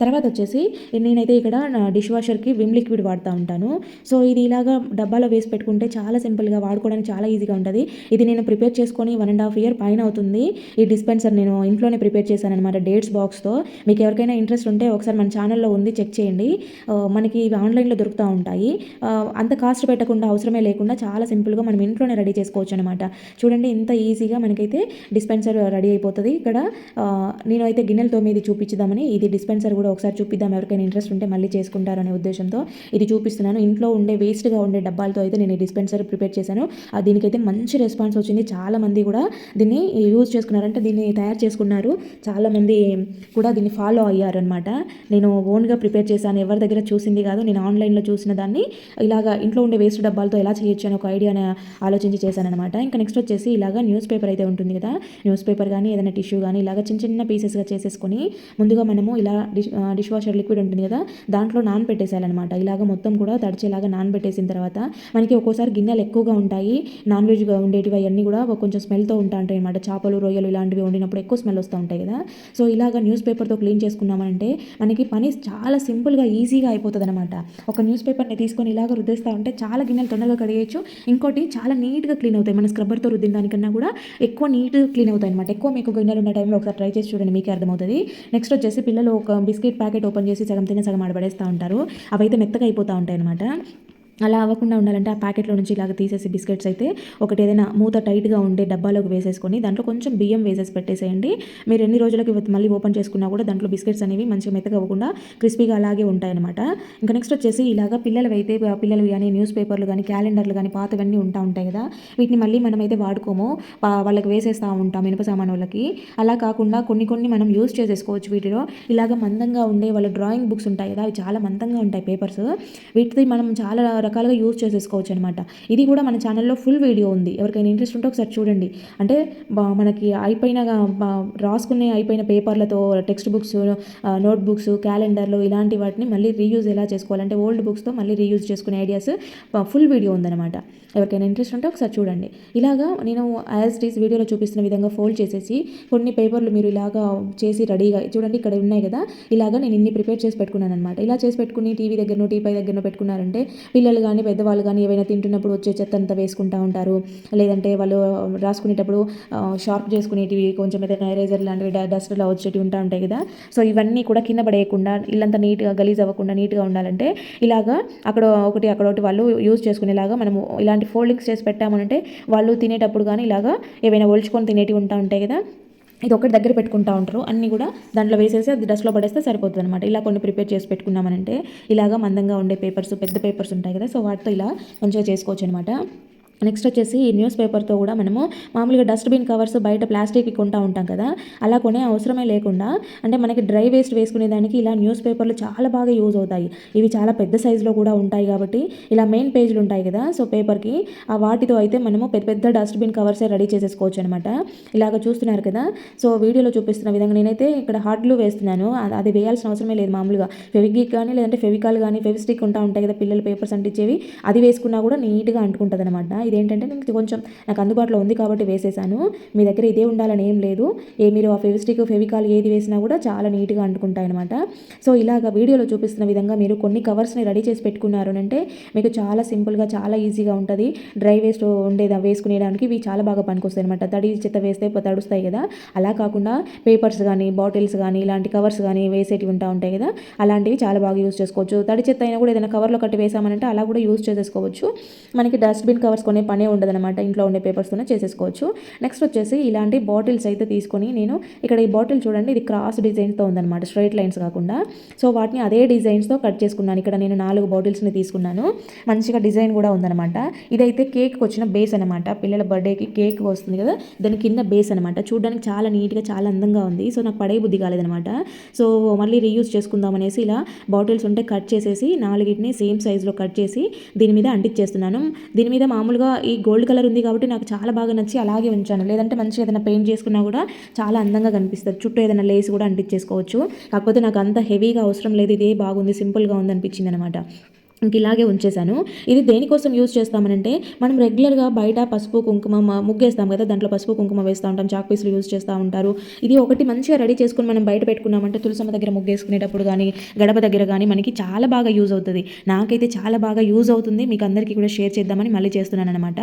తర్వాత వచ్చేసి నేనైతే ఇక్కడ డిష్ వాషర్కి విమ్ లిక్విడ్ వాడుతూ ఉంటాను. సో ఇది ఇలాగా డబ్బాలో వేసి పెట్టుకుంటే చాలా సింపుల్గా వాడుకోవడానికి చాలా ఈజీగా ఉంటుంది. ఇది నేను ప్రిపేర్ చేసుకొని 1.5 year పైన అవుతుంది. ఈ డిస్పెన్సర్ నేను ఇంట్లోనే ప్రిపేర్ చేశాను అనమాట, డేట్స్ బాక్స్తో. మీకు ఎవరికైనా ఇంట్రెస్ట్ ఉంటే ఒకసారి మన ఛానల్లో ఉంది, చెక్ చేయండి. మనకి ఇవి ఆన్లైన్లో దొరుకుతూ ఉంటాయి. అంత కాస్ట్ పెట్టకుండా, అవసరమే లేకుండా చాలా సింపుల్గా మనం ఇంట్లోనే రెడీ చేసుకోవచ్చు అనమాట. చూడండి ఇంత ఈజీగా మనకైతే డిస్పెన్సర్ రెడీ అయిపోతుంది. ఇక్కడ నేనైతే గిన్నెలతో మీద చూపించుదామని ఇది డిస్పెన్సర్ కూడా ఒకసారి చూపిద్దాం, ఎవరికైనా ఇంట్రెస్ట్ ఉంటే మళ్ళీ చేసుకుంటారనే ఉద్దేశంతో ఇది చూపిస్తున్నాను. ఇంట్లో ఉండే వేస్ట్గా ఉండే డబ్బాలతో అయితే నేను ఈ డిస్పెన్సర్ ప్రిపేర్ చేశాను. దీనికైతే మంచి రెస్పాన్స్ వచ్చింది. చాలామంది కూడా దీన్ని యూజ్ చేసుకున్నారంటే దీన్ని తయారు చేసుకున్నారు. చాలామంది కూడా దీన్ని ఫాలో అయ్యారనమాట. నేను ఓన్గా ప్రిపేర్ చేశాను, ఎవరి దగ్గర చూసింది కాదు. నేను ఆన్లైన్లో చూసిన దాన్ని ఇలాగా ఇంట్లో ఉండే వేస్ట్ డబ్బాలతో ఎలా చేయొచ్చు అని ఒక ఐడియాని ఆలోచించి చేశానమాట. ఇంకా నెక్స్ట్ వచ్చేసి ఇలాగా న్యూస్ పేపర్ అయితే ఉంటుంది కదా, న్యూస్ పేపర్ కానీ ఏదైనా టిష్యూ కానీ ఇలాగ చిన్న చిన్న పీసెస్గా చేసేసుకొని ముందుగా మనము ఇలా డిష్ వాషర్ లిక్విడ్ ఉంటుంది కదా, దాంట్లో నానబెట్టేసేయాలన్నమాట. ఇలాగ మొత్తం కూడా తడిచేలాగా నానబెట్టేసిన తర్వాత మనకి ఒక్కోసారి గిన్నెలు ఎక్కువగా ఉంటాయి, నాన్ వెజ్గా ఉండేటివి అవన్నీ కూడా కొంచెం స్మెల్తో ఉంటాయి అనమాట. చేపలు, రొయ్యలు ఇలాంటివి వండినప్పుడు ఎక్కువ స్మెల్ వస్తూ ఉంటాయి కదా. సో ఇలాగ న్యూస్ పేపర్తో క్లీన్ చేసుకున్నామంటే మనకి పని చాలా సింపుల్గా ఈజీగా అయిపోతుంది అనమాట. ఒక న్యూస్ పేపర్ని తీసుకొని ఇలాగ రుద్దేస్తూ ఉంటే చాలా గిన్నెలు తొందరగా కడిగేయచ్చు. ఇంకోటి చాలా నీట్గా క్లీన్ అవుతాయి. మన స్క్రబ్బర్తో రుద్దిన దానికన్నా కూడా ఎక్కువ నీట్గా క్లీన్ అవుతాయి అనమాట. ఎక్కువ మీకు గిన్నెలు ఉన్న టైంలో ఒకసారి ట్రై చేసి చూడండి, మీకే అర్థమవుతుంది. నెక్స్ట్ వచ్చేసి పిల్లలు ఒక బిస్కెట్ ప్యాకెట్ ఓపెన్ చేసి సగం తినే సగం ఆడబడేస్తూ ఉంటారు. అవైతే మెత్తగా అయిపోతూ ఉంటాయి అనమాట. అలా అవ్వకుండా ఉండాలంటే ఆ ప్యాకెట్లో నుంచి ఇలాగ తీసేసి బిస్కెట్స్ అయితే ఒకటి ఏదైనా మూత టైట్గా ఉండే డబ్బాలోకి వేసేసుకొని దాంట్లో కొంచెం బియ్యం వేసేసి పెట్టేసేయండి. మీరు ఎన్ని రోజులకి మళ్ళీ ఓపెన్ చేసుకున్నా కూడా దాంట్లో బిస్కెట్స్ అనేవి మంచిగా మెత్తగా అవ్వకుండా క్రిస్పీగా అలాగే ఉంటాయన్నమాట. ఇంకా నెక్స్ట్ వచ్చేసి ఇలాగ పిల్లలు కానీ న్యూస్ పేపర్లు కానీ క్యాలెండర్లు కానీ పాతవన్నీ ఉంటాయి కదా, వీటిని మళ్ళీ మనమైతే వాడుకోము, వాళ్ళకి వేసేస్తూ ఉంటాం ఇనుప సామాన్ వాళ్ళకి. అలా కాకుండా కొన్ని మనం యూజ్ చేసేసుకోవచ్చు. వీటిలో ఇలాగ మందంగా ఉండే వాళ్ళ డ్రాయింగ్ బుక్స్ ఉంటాయి కదా, అవి చాలా మందంగా ఉంటాయి పేపర్స్. వీటితో మనం చాలా రకాలుగా యూజ్ చేసేసుకోవచ్చు అనమాట. ఇది కూడా మన ఛానల్లో ఫుల్ వీడియో ఉంది, ఎవరికైనా ఇంట్రెస్ట్ ఉంటే ఒకసారి చూడండి. అంటే మనకి అయిపోయిన పేపర్లతో టెక్స్ట్ బుక్స్, నోట్ బుక్స్, క్యాలెండర్లు ఇలాంటి వాటిని మళ్ళీ రీయూజ్ ఎలా చేసుకోవాలంటే ఓల్డ్ బుక్స్తో మళ్ళీ రీయూజ్ చేసుకునే ఐడియాస్ ఫుల్ వీడియో ఉందన్నమాట. ఎవరికైనా ఇంట్రెస్ట్ ఉంటే ఒకసారి చూడండి. ఇలాగా నేను యాజ్ ఇట్ ఈస్ వీడియోలో చూపిస్తున్న విధంగా ఫోల్డ్ చేసేసి కొన్ని పేపర్లు మీరు ఇలాగా చేసి రెడీగా చూడండి, ఇక్కడ ఉన్నాయి కదా, ఇలాగా నేను ఇన్ని ప్రిపేర్ చేసి పెట్టుకున్నాను అనమాట. ఇలా చేసి పెట్టుకుని టీవీ దగ్గరనో టీపై దగ్గరనో పెట్టుకున్నారంటే పిల్లలు కానీ పెద్దవాళ్ళు కానీ ఏవైనా తింటున్నప్పుడు వచ్చే చెత్త అంతా వేసుకుంటూ ఉంటారు. లేదంటే వాళ్ళు రాసుకునేటప్పుడు షార్ప్ చేసుకునేటివి కొంచెం ఏదైనా ఎరేజర్ లాంటివి డస్ట్లో వచ్చేటివి ఉంటాయి కదా. సో ఇవన్నీ కూడా కింద పడేయకుండా ఇల్లంతా నీట్గా గలీజ్ అవ్వకుండా నీట్గా ఉండాలంటే ఇలాగా అక్కడ ఒకటి వాళ్ళు యూజ్ చేసుకునేలాగా మనము ఇలాంటి ఫోల్డింగ్స్ చేసి పెట్టామంటే వాళ్ళు తినేటప్పుడు కానీ ఇలాగా ఏవైనా ఒలుచుకొని తినేటివి ఉంటాయి కదా, ఇది ఒకటి దగ్గర పెట్టుకుంటూ ఉంటారు. అన్నీ కూడా దాంట్లో వేసేసి అది డస్ట్లో పడేస్తే సరిపోతుంది అనమాట. ఇలా కొన్ని ప్రిపేర్ చేసి పెట్టుకున్నామనంటే ఇలాగా మందంగా ఉండే పేపర్స్, పెద్ద పేపర్స్ ఉంటాయి కదా, సో వాటితో ఇలా మంచిగా చేసుకోవచ్చు అనమాట. నెక్స్ట్ వచ్చేసి ఈ న్యూస్ పేపర్తో కూడా మనము మామూలుగా డస్ట్బిన్ కవర్స్ బయట ప్లాస్టిక్ కొంటూ ఉంటాం కదా, అలా కొనే అవసరమే లేకుండా అంటే మనకి డ్రై వేస్ట్ వేసుకునేదానికి ఇలా న్యూస్ పేపర్లు చాలా బాగా యూజ్ అవుతాయి. ఇవి చాలా పెద్ద సైజులో కూడా ఉంటాయి కాబట్టి ఇలా మెయిన్ పేజ్లు ఉంటాయి కదా, సో పేపర్కి ఆ వాటితో అయితే మనము పెద్ద పెద్ద డస్ట్బిన్ కవర్సే రెడీ చేసేసుకోవచ్చు అనమాట. ఇలాగ చూస్తున్నారు కదా, సో వీడియోలో చూపిస్తున్న విధంగా నేనైతే ఇక్కడ హాట్ గ్లూ వేస్తున్నాను. అది వేయాల్సిన అవసరమే లేదు. మామూలుగా ఫెవిక్విక్ కానీ లేదంటే ఫెవికాల్ కానీ ఫెవిస్టిక్ ఉంటాయి కదా పిల్లలు పేపర్స్ అంటించేవి, అది వేసుకున్నా కూడా నీట్గా అంటుకుంటుంది అనమాట. ఇదేంటంటే నేను కొంచెం నాకు అందుబాటులో ఉంది కాబట్టి వేసేసాను. మీ దగ్గర ఇదే ఉండాలని ఏం లేదు. మీరు ఆ ఫెవిస్టిక్ ఫెవికాల్ ఏది వేసినా కూడా చాలా నీట్గా అంటుకుంటాయి అనమాట. సో ఇలాగ వీడియోలో చూపిస్తున్న విధంగా మీరు కొన్ని కవర్స్ని రెడీ చేసి పెట్టుకున్నారు అంటే మీకు చాలా సింపుల్గా చాలా ఈజీగా ఉంటుంది. డ్రై వేస్ట్ వేసుకునేదానికి ఇవి చాలా బాగా పనికొస్తాయి అనమాట. తడి చెత్త వేస్తే తడుస్తాయి కదా, అలా కాకుండా పేపర్స్ కానీ బాటిల్స్ కానీ ఇలాంటి కవర్స్ కానీ వేసేటివి ఉంటాయి కదా, అలాంటివి చాలా బాగా యూజ్ చేసుకోవచ్చు. తడి చెత్త అయినా కూడా ఏదైనా కవర్లో కట్టి వేసామనంటే అలా కూడా యూజ్ చేసేసుకోవచ్చు. మనకి డస్ట్బిన్ కవర్స్ కొనే పనే ఉండదన్నమాట, ఇంట్లో ఉండే పేపర్స్తోనే చేసేసుకోవచ్చు. నెక్స్ట్ వచ్చేసి ఇలాంటి బాటిల్స్ అయితే తీసుకొని నేను ఇక్కడ ఈ బాటిల్ చూడండి, ఇది క్రాస్ డిజైన్తో ఉందన్నమాట, స్ట్రైట్ లైన్స్ కాకుండా. సో వాటిని అదే డిజైన్స్తో కట్ చేసుకున్నాను. ఇక్కడ నేను 4 బాటిల్స్ని తీసుకున్నాను. మంచిగా డిజైన్ కూడా ఉందన్నమాట. ఇదైతే కేక్కి వచ్చిన బేస్ అనమాట, పిల్లల బర్త్డేకి కేక్ వస్తుంది కదా, దాని కింద బేస్ అనమాట. చూడడానికి చాలా నీట్గా చాలా అందంగా ఉంది. సో నాకు పడే బుద్ధి కాలేదనమాట. సో మళ్ళీ రీయూజ్ చేసుకుందాం అనేసి ఇలా బాటిల్స్ ఉంటే కట్ చేసేసి 4ని సేమ్ సైజులో కట్ చేసి దీని మీద అంటించేస్తున్నాను. దీని మీద మామూలుగా ఈ గోల్డ్ కలర్ ఉంది కాబట్టి నాకు చాలా బాగా నచ్చి అలాగే ఉంచాను. లేదంటే మంచిగా ఏదైనా పెయింట్ చేసుకున్నా కూడా చాలా అందంగా కనిపిస్తుంది. చుట్టూ ఏదైనా లేస్ కూడా అంటించేసుకోవచ్చు. కాకపోతే నాకు అంత హెవీగా అవసరం లేదు, ఇదే బాగుంది సింపుల్గా ఉంది అనిపించింది అనమాట. ఇంక ఇలాగే ఉంచేసాను. ఇది దేనికోసం యూజ్ చేస్తామనంటే, మనం రెగ్యులర్‌గా బయట పసుపు, కుంకుమ ముగ్గేస్తాం కదా! దాంట్లో పసుపు, కుంకుమ వేస్తా ఉంటాం. చాక్ పీసులు యూజ్ చేస్తా ఉంటారు. ఇది ఒకటి మంచిగా రెడీ చేసుకొని మనం బయట పెట్టుకున్నామంటే తులసమ్మ దగ్గర ముగ్గేసుకునేటప్పుడు గానీ, గడప దగ్గర గానీ మనకి చాలా బాగా యూజ్ అవుతది. నాకైతే చాలా బాగా యూజ్ అవుతుంది. మీకు అందరికీ కూడా షేర్ చేద్దామని మళ్ళీ చేస్తున్నాననమాట.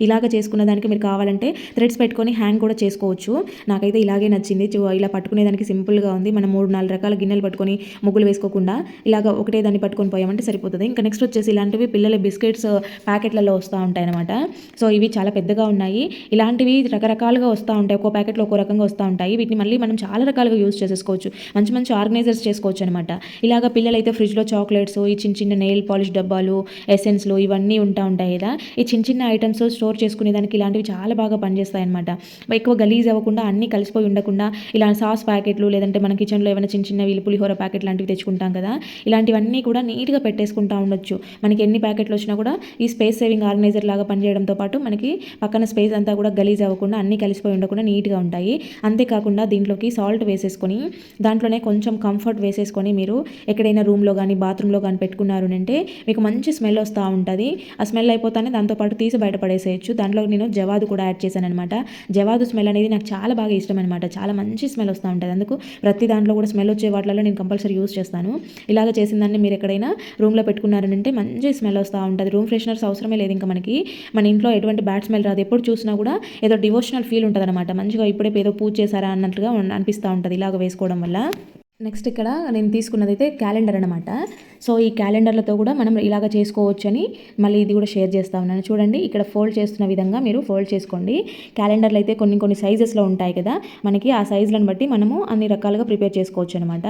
ఇలాగ చేసుకున్న దానికి మీరు కావాలంటే థ్రెడ్స్ పెట్టుకొని హ్యాంగ్ కూడా చేసుకోవచ్చు. నాకైతే ఇలాగే నచ్చింది. ఇలా పట్టుకునేదానికి సింపుల్‌గా ఉంది. మనం 3, 4 రకాల గిన్నెలు పట్టుకొని ముగ్గులు వేసుకోకుండా ఇలాగ ఒకటే దాన్ని పట్టుకొని పోయామంటే సరిపోతది. ఇంకా నెక్స్ట్ వచ్చేసి ఇలాంటివి పిల్లల బిస్కెట్స్ ప్యాకెట్లలో వస్తూ ఉంటాయన్నమాట. సో ఇవి చాలా పెద్దగా ఉన్నాయి. ఇలాంటివి రకరకాలుగా వస్తూ ఉంటాయి. ఒక్కో ప్యాకెట్లో ఒక్కో రకంగా వస్తూ ఉంటాయి. వీటిని మళ్ళీ మనం చాలా రకాలుగా యూజ్ చేసేసుకోవచ్చు. మంచి మంచి ఆర్గనైజర్స్ చేసుకోవచ్చు అనమాట. ఇలాగ పిల్లలైతే ఫ్రిడ్జ్లో చాక్లెట్స్, ఈ చిన్న చిన్న నెయిల్ పాలిష్ డబ్బాలు, ఎసెన్స్లు ఇవన్నీ ఉంటాయి కదా! ఈ చిన్న చిన్న ఐటమ్స్ స్టోర్ చేసుకునే దానికి ఇలాంటివి చాలా బాగా పనిచేస్తాయి అనమాట. ఎక్కువ గలీజ్ అవ్వకుండా అన్నీ కలిసిపోయి ఉండకుండా ఇలా సాస్ ప్యాకెట్లు లేదంటే మన కిచెన్లో ఏమైనా చిన్న చిన్నవి పులిహోర ప్యాకెట్ లాంటివి తెచ్చుకుంటాం కదా! ఇలాంటివన్నీ కూడా నీట్‌గా పెట్టేసుకుంటా ఉండొచ్చు. మనకి ఎన్ని ప్యాకెట్లు వచ్చినా కూడా ఈ స్పేస్ సేవింగ్ ఆర్గనైజర్ లాగా పనిచేయడంతో పాటు మనకి పక్కన స్పేస్ అంతా కూడా గలీజ్ అవ్వకుండా అన్నీ కలిసిపోయి ఉండకుండా నీట్‌గా ఉంటాయి. అంతేకాకుండా దీంట్లోకి సాల్ట్ వేసేసుకొని దాంట్లోనే కొంచెం కంఫర్ట్ వేసేసుకొని మీరు ఎక్కడైనా రూమ్‌లో గానీ, బాత్రూమ్‌లో గానీ పెట్టుకున్నారు అంటే మీకు మంచి స్మెల్ వస్తూ ఉంటది. ఆ స్మెల్ అయిపోతానే దాంతో పాటు తీసి బయట పడేసేయొచ్చు. దాంట్లో నేను జవాదు కూడా యాడ్ చేశాననమాట. జవాదు స్మెల్ అనేది నాకు చాలా బాగా ఇష్టం అనమాట. చాలా మంచి స్మెల్ వస్తూ ఉంటది. అందుకు ప్రతి దాంట్లో కూడా స్మెల్ వచ్చే వాటిలలో నేను కంపల్సరీ యూజ్ చేస్తాను. ఇలాగ చేసిన దాన్ని మీరు ఎక్కడైనా రూమ్‌లో పెట్టుకున్నారంటే మంచి స్మెల్ వస్తూ ఉంటుంది. రూమ్ ఫ్రెషనర్స్ అవసరమే లేదు ఇంకా మనకి. మన ఇంట్లో ఎటువంటి బ్యాడ్ స్మెల్ రాదు. ఎప్పుడు చూసినా కూడా ఏదో డివోషనల్ ఫీల్ ఉంటదనమాట. మంచిగా ఇప్పుడే ఏదో పూజ చేశారా అన్నట్లుగా అనిపిస్తూ ఉంటది ఇలాగ వేసుకోవడం వల్ల. నెక్స్ట్ ఇక్కడ నేను తీసుకున్నదైతే క్యాలెండర్ అనమాట. సో ఈ క్యాలెండర్లతో కూడా మనం ఇలాగ చేసుకోవచ్చు అని మళ్ళీ ఇది కూడా షేర్ చేస్తా ఉన్నాను. చూడండి ఇక్కడ ఫోల్డ్ చేస్తున్న విధంగా మీరు ఫోల్డ్ చేసుకోండి. క్యాలెండర్లు అయితే కొన్ని కొన్ని సైజెస్లో ఉంటాయి కదా! మనకి ఆ సైజులను బట్టి మనము అన్ని రకాలుగా ప్రిపేర్ చేసుకోవచ్చు అనమాట.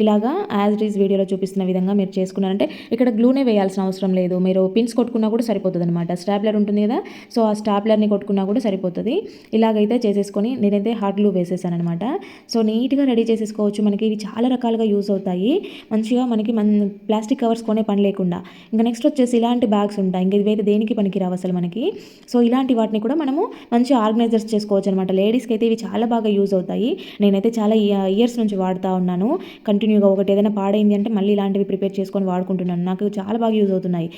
ఇలాగా యాజ్ ఇట్ ఈజ్ వీడియోలో చూపిస్తున్న విధంగా మీరు చేసుకున్నారంటే ఇక్కడ గ్లూనే వేయాల్సిన అవసరం లేదు. మీరు పిన్స్ కొట్టుకున్నా కూడా సరిపోతుంది అనమాట. స్టాప్లర్ ఉంటుంది కదా! సో ఆ స్టాప్లర్ని కొట్టుకున్నా కూడా సరిపోతుంది. ఇలాగైతే చేసేసుకొని నేనైతే హాట్ గ్లూ వేసేసాను అనమాట. సో నీట్గా రెడీ చేసేసుకోవచ్చు. మనకి ఇవి చాలా రకాలుగా యూజ్ అవుతాయి. మంచిగా మనకి ప్లాస్టిక్ కవర్స్ కొనే పని లేకుండా. ఇంకా నెక్స్ట్ వచ్చేసి ఇలాంటి బ్యాగ్స్ ఉంటాయి. ఇంకా ఇవైతే దేనికి పనికి రావు అసలు మనకి. సో ఇలాంటి వాటిని కూడా మనము మంచి ఆర్గనైజర్స్ చేసుకోవచ్చు అనమాట. లేడీస్కి అయితే ఇవి చాలా బాగా యూజ్ అవుతాయి. నేనైతే చాలా ఇయర్స్ నుంచి వాడుతూ ఉన్నాను. కంటిన్యూగా ఒకటి ఏదైనా పాడైంది అంటే మళ్ళీ ఇలాంటివి ప్రిపేర్ చేసుకొని వాడుకుంటున్నాను. నాకు చాలా బాగా యూజ్ అవుతున్నాయి.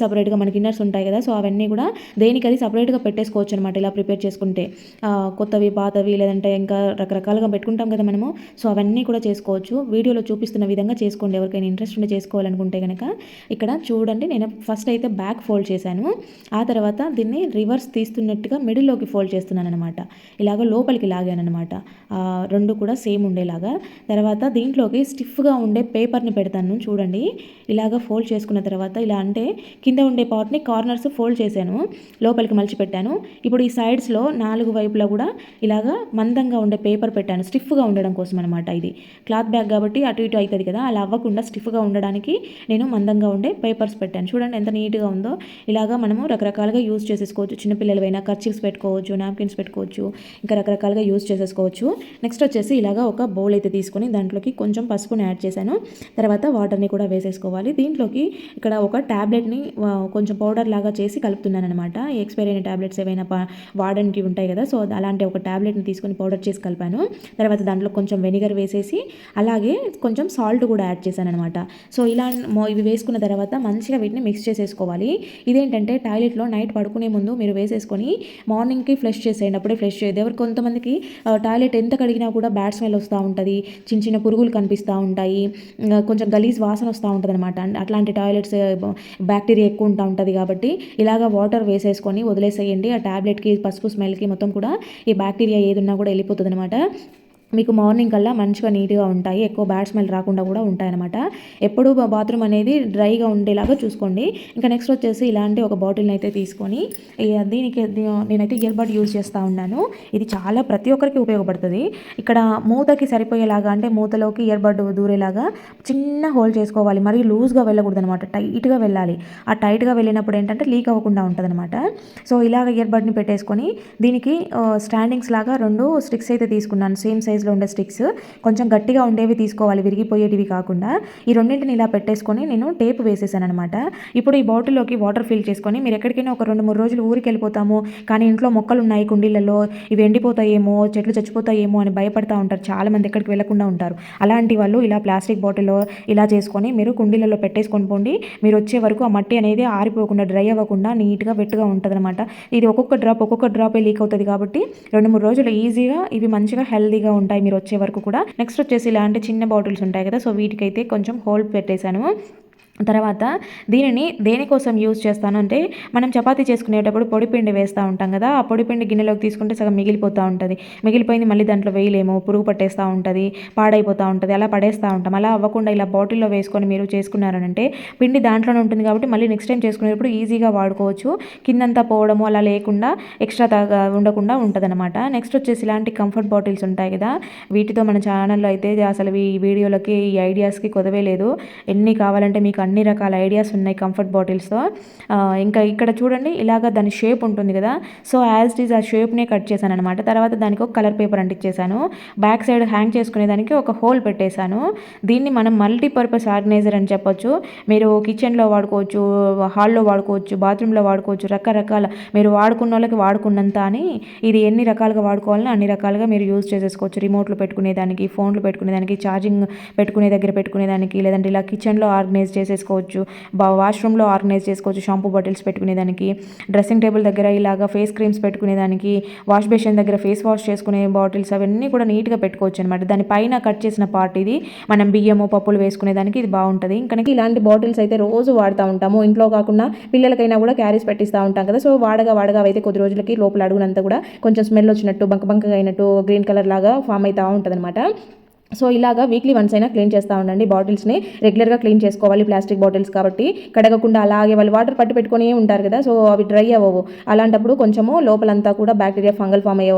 సపరేట్గా మనకి ఇన్నర్స్ ఉంటాయి కదా! సో అవన్నీ కూడా దేనికి అది సపరేట్గా పెట్టేసుకోవచ్చు అనమాట. ఇలా ప్రిపేర్ చేసుకుంటే కొత్తవి, పాతవి లేదంటే ఇంకా రకరకాలుగా పెట్టుకుంటాం కదా మనము. సో అవన్నీ కూడా చేసుకోవచ్చు. వీడియోలో చూపిస్తున్న విధంగా చేసుకోండి. ఎవరికైనా ఇంట్రెస్ట్ ఉండి చేసుకోవాలనుకుంటే కనుక ఇక్కడ చూడండి. నేను ఫస్ట్ అయితే బ్యాక్ ఫోల్డ్ చేశాను. ఆ తర్వాత దీన్ని రివర్స్ తీస్తున్నట్టుగా మిడిల్లోకి ఫోల్డ్ చేస్తున్నాను అనమాట. ఇలాగ లోపలికి లాగాను అనమాట. రెండు కూడా సేమ్ ఉండేలాగా. తర్వాత దీంట్లోకి స్టిఫ్గా ఉండే పేపర్ని పెడతాను చూడండి. ఇలాగ ఫోల్డ్ చేసుకున్న తర్వాత ఇలా అంటే కింద ఉండే పార్ట్ని కార్నర్స్ ఫోల్డ్ చేశాను. లోపలికి మలిచి పెట్టాను. ఇప్పుడు ఈ సైడ్స్లో 4 వైపులా కూడా ఇలాగ మందంగా ఉండే పేపర్ పెట్టాను. స్టిఫ్గా ఉండడం కోసం అనమాట. ఇది క్లాత్ బ్యాగ్ కాబట్టి అటు ఇటు అవుతుంది కదా! అలా అవ్వకుండా స్టిఫ్గా ఉండడానికి నేను మందంగా ఉండే పేపర్స్ పెట్టాను. చూడండి ఎంత నీట్గా ఉందో. ఇలాగా మనము రకరకాలుగా యూజ్ చేసేసుకోవచ్చు. చిన్నపిల్లలైనా కర్చీఫ్స్ పెట్టుకోవచ్చు, నాప్కిన్స్ పెట్టుకోవచ్చు, ఇంకా రకరకాలుగా యూజ్ చేసేసుకోవచ్చు. నెక్స్ట్ వచ్చేసి ఇలాగా ఒక బౌల్ అయితే తీసుకొని దాంట్లోకి కొంచెం పసుపుని యాడ్ చేశాను. తర్వాత వాటర్ని కూడా వేసేసుకోవాలి. దీంట్లోకి ఇక్కడ ఒక ట్యాబ్లెట్ని కొంచెం పౌడర్ లాగా చేసి కలుపుతున్నాను అనమాట. ఎక్స్పైరీ అయిన ట్యాబ్లెట్స్ ఏవైనా వాడడానికి ఉంటాయి కదా! సో అలాంటి ఒక ట్యాబ్లెట్ని తీసుకొని పౌడర్ చేసి కలిపాను. తర్వాత దాంట్లో కొంచెం వెనిగర్ వేసేసి అలాగే కొంచెం సాల్ట్ కూడా యాడ్ చేశాను అనమాట. సో ఇలా ఇవి వేసుకున్న తర్వాత మంచిగా వీటిని మిక్స్ చేసేసుకోవాలి. ఇదేంటంటే టాయిలెట్లో నైట్ పడుకునే ముందు మీరు వేసేసుకొని మార్నింగ్కి ఫ్లష్ చేసేయండి. అప్పుడే ఫ్లష్ చేయదు. ఎవరు కొంతమందికి టాయిలెట్ ఎంత కడిగినా కూడా బ్యాడ్ స్మెల్ వస్తూ ఉంటుంది. చిన్న చిన్న పురుగులు కనిపిస్తూ ఉంటాయి. కొంచెం గలీజ్ వాసన వస్తూ ఉంటుంది అనమాట. అట్లాంటి టాయిలెట్స్ బ్యాక్టీరియా ఎక్కువ ఉంటా ఉంటుంది కాబట్టి ఇలాగ వాటర్ వేసేసుకొని వదిలేసేయండి. ఆ టాబ్లెట్కి పసుపు స్మెల్కి మొత్తం కూడా ఈ బ్యాక్టీరియా ఏదున్నా కూడా వెళ్ళిపోతుంది అనమాట. మీకు మార్నింగ్ కల్లా మంచిగా నీట్గా ఉంటాయి. ఎక్కువ బ్యాడ్ స్మెల్ రాకుండా కూడా ఉంటాయన్నమాట. ఎప్పుడు బాత్రూమ్ అనేది డ్రైగా ఉండేలాగా చూసుకోండి. ఇంకా నెక్స్ట్ వచ్చేసి ఇలాంటి ఒక బాటిల్ని అయితే తీసుకొని దీనికి నేనైతే ఇయర్ బడ్ యూజ్ చేస్తూ ఉన్నాను. ఇది చాలా ప్రతి ఒక్కరికి ఉపయోగపడుతుంది. ఇక్కడ మూతకి సరిపోయేలాగా అంటే మూతలోకి ఇయర్ బడ్ దూరేలాగా చిన్న హోల్ చేసుకోవాలి. మరి లూజ్గా వెళ్ళకూడదు అనమాట. టైట్గా వెళ్ళాలి. ఆ టైట్గా వెళ్ళినప్పుడు ఏంటంటే లీక్ అవ్వకుండా ఉంటుంది అనమాట. సో ఇలాగ ఇయర్ బడ్ని పెట్టేసుకొని దీనికి స్టాండింగ్స్ లాగా 2 స్టిక్స్ అయితే తీసుకున్నాను. సేమ్ సైజ్ సైజులో ఉండే స్టిక్స్, కొంచెం గట్టిగా ఉండేవి తీసుకోవాలి, విరిగిపోయేటివి కాకుండా. ఈ రెండింటిని ఇలా పెట్టేసుకొని నేను టేప్ వేసేసాను అనమాట. ఇప్పుడు ఈ బాటిల్లోకి వాటర్ ఫిల్ చేసుకొని, మీరు ఎక్కడికైనా ఒక 2-3 రోజులు ఊరికి వెళ్ళిపోతాము, కానీ ఇంట్లో మొక్కలు ఉన్నాయి కుండీలలో, ఇవి ఎండిపోతాయేమో, చెట్లు చచ్చిపోతాయేమో అని భయపడతా ఉంటారు చాలామంది, ఎక్కడికి వెళ్లకుండా ఉంటారు. అలాంటి వాళ్ళు ఇలా ప్లాస్టిక్ బాటిల్లో ఇలా చేసుకొని మీరు కుండీలలో పెట్టేసుకొని పోండి. మీరు వచ్చే వరకు ఆ మట్టి అనేది ఆరిపోకుండా, డ్రై అవ్వకుండా నీట్గా వెట్టుగా ఉంటుంది అనమాట. ఇది ఒక్కొక్క డ్రాపే లీక్ అవుతుంది కాబట్టి 2-3 రోజులు ఈజీగా ఇవి మంచిగా హెల్దీగా ఉంటాయి మీరు వచ్చే వరకు కూడా. నెక్స్ట్ వచ్చేసి ఇలాంటి చిన్న బాటిల్స్ ఉంటాయి కదా, సో వీటికైతే కొంచెం హోల్ పెట్టేశాను. తర్వాత దీనిని దేనికోసం యూజ్ చేస్తాను అంటే, మనం చపాతీ చేసుకునేటప్పుడు పొడిపిండి వేస్తూ ఉంటాం కదా, ఆ పొడిపిండి గిన్నెలోకి తీసుకుంటే సగం మిగిలిపోతూ ఉంటుంది. మిగిలిపోయింది మళ్ళీ దాంట్లో వేయలేము, పురుగు పట్టేస్తూ ఉంటుంది, పాడైపోతూ ఉంటుంది, అలా పడేస్తూ ఉంటాం. అలా అవ్వకుండా ఇలా బాటిల్లో వేసుకొని మీరు చేసుకున్నారనంటే పిండి దాంట్లోనే ఉంటుంది కాబట్టి మళ్ళీ నెక్స్ట్ టైం చేసుకునేటప్పుడు ఈజీగా వాడుకోవచ్చు. కిందంతా పోవడము అలా లేకుండా, ఎక్స్ట్రా ఉండకుండా ఉంటుంది అనమాట. నెక్స్ట్ వచ్చేసి ఇలాంటి కంఫర్ట్ బాటిల్స్ ఉంటాయి కదా, వీటితో మన ఛానల్లో అయితే అసలు ఈ వీడియోలకి, ఈ ఐడియాస్కి కొదవే లేదు. ఎన్ని కావాలంటే మీకు అన్ని రకాల ఐడియాస్ ఉన్నాయి కంఫర్ట్ బాటిల్స్తో. ఇంకా ఇక్కడ చూడండి, ఇలాగ దాని షేప్ ఉంటుంది కదా, సో యాజ్ ఇట్ ఈజ్ ఆ షేప్నే కట్ చేశాను అనమాట. తర్వాత దానికి ఒక కలర్ పేపర్ అంటించేసాను. బ్యాక్ సైడ్ హ్యాంగ్ చేసుకునే దానికి ఒక హోల్ పెట్టేశాను. దీన్ని మనం మల్టీపర్పస్ ఆర్గనైజర్ అని చెప్పొచ్చు. మీరు కిచెన్లో వాడుకోవచ్చు, హాల్లో వాడుకోవచ్చు, బాత్రూంలో వాడుకోవచ్చు, రకరకాల మీరు వాడుకున్న వాళ్ళకి వాడుకున్నంత అని, ఇది ఎన్ని రకాలుగా వాడుకోవాలని అన్ని రకాలుగా మీరు యూజ్ చేసేసుకోవచ్చు. రిమోట్లు పెట్టుకునేదానికి, ఫోన్లు పెట్టుకునేదానికి, ఛార్జింగ్ పెట్టుకునే దగ్గర పెట్టుకునేదానికి, లేదంటే ఇలా కిచెన్లో ఆర్గనైజ్ చేసేసుకోవచ్చు, వాష్రూమ్లో ఆర్గనైజ్ చేసుకోవచ్చు, షాంపూ బాటిల్స్ పెట్టుకునేదానికి, డ్రెస్సింగ్ టేబుల్ దగ్గర ఇలాగ ఫేస్ క్రీమ్స్ పెట్టుకునేదానికి, వాష్ బేసిన్ దగ్గర ఫేస్ వాష్ చేసుకునే బాటిల్స్, అవన్నీ కూడా నీట్గా పెట్టుకోవచ్చు అనమాట. దానిపైన కట్ చేసిన పార్ట్ ఇది, మనం బియ్యము పప్పులు వేసుకునేదానికి ఇది బాగుంటుంది. ఇంకా ఇలాంటి బాటిల్స్ అయితే రోజు వాడుతూ ఉంటాము, ఇంట్లో కాకుండా పిల్లలకైనా కూడా క్యారీస్ పెట్టిస్తూ ఉంటాం కదా, సో వాడగా అయితే కొద్ది రోజులకి లోపల అడుగునంతా కూడా కొంచెం స్మెల్ వచ్చినట్టు, బంకగా అయినట్టు, గ్రీన్ కలర్ లాగా ఫామ్ అవుతూ ఉంటుంది అనమాట. సో ఇలాగా వీక్లీ వన్స్ అయినా క్లీన్ చేస్తూ ఉండండి. బాటిల్స్ని రెగ్యులర్గా క్లీన్ చేసుకోవాలి, ప్లాస్టిక్ బాటిల్స్ కాబట్టి కడగకుండా అలాగే వాళ్ళు వాటర్ పట్టి పెట్టుకుని ఉంటారు కదా, సో అవి డ్రై అవ్వవు. అలాంటప్పుడు కొంచెము లోపలంతా కూడా బ్యాక్టీరియా, ఫంగల్ ఫామ్ అయ్యే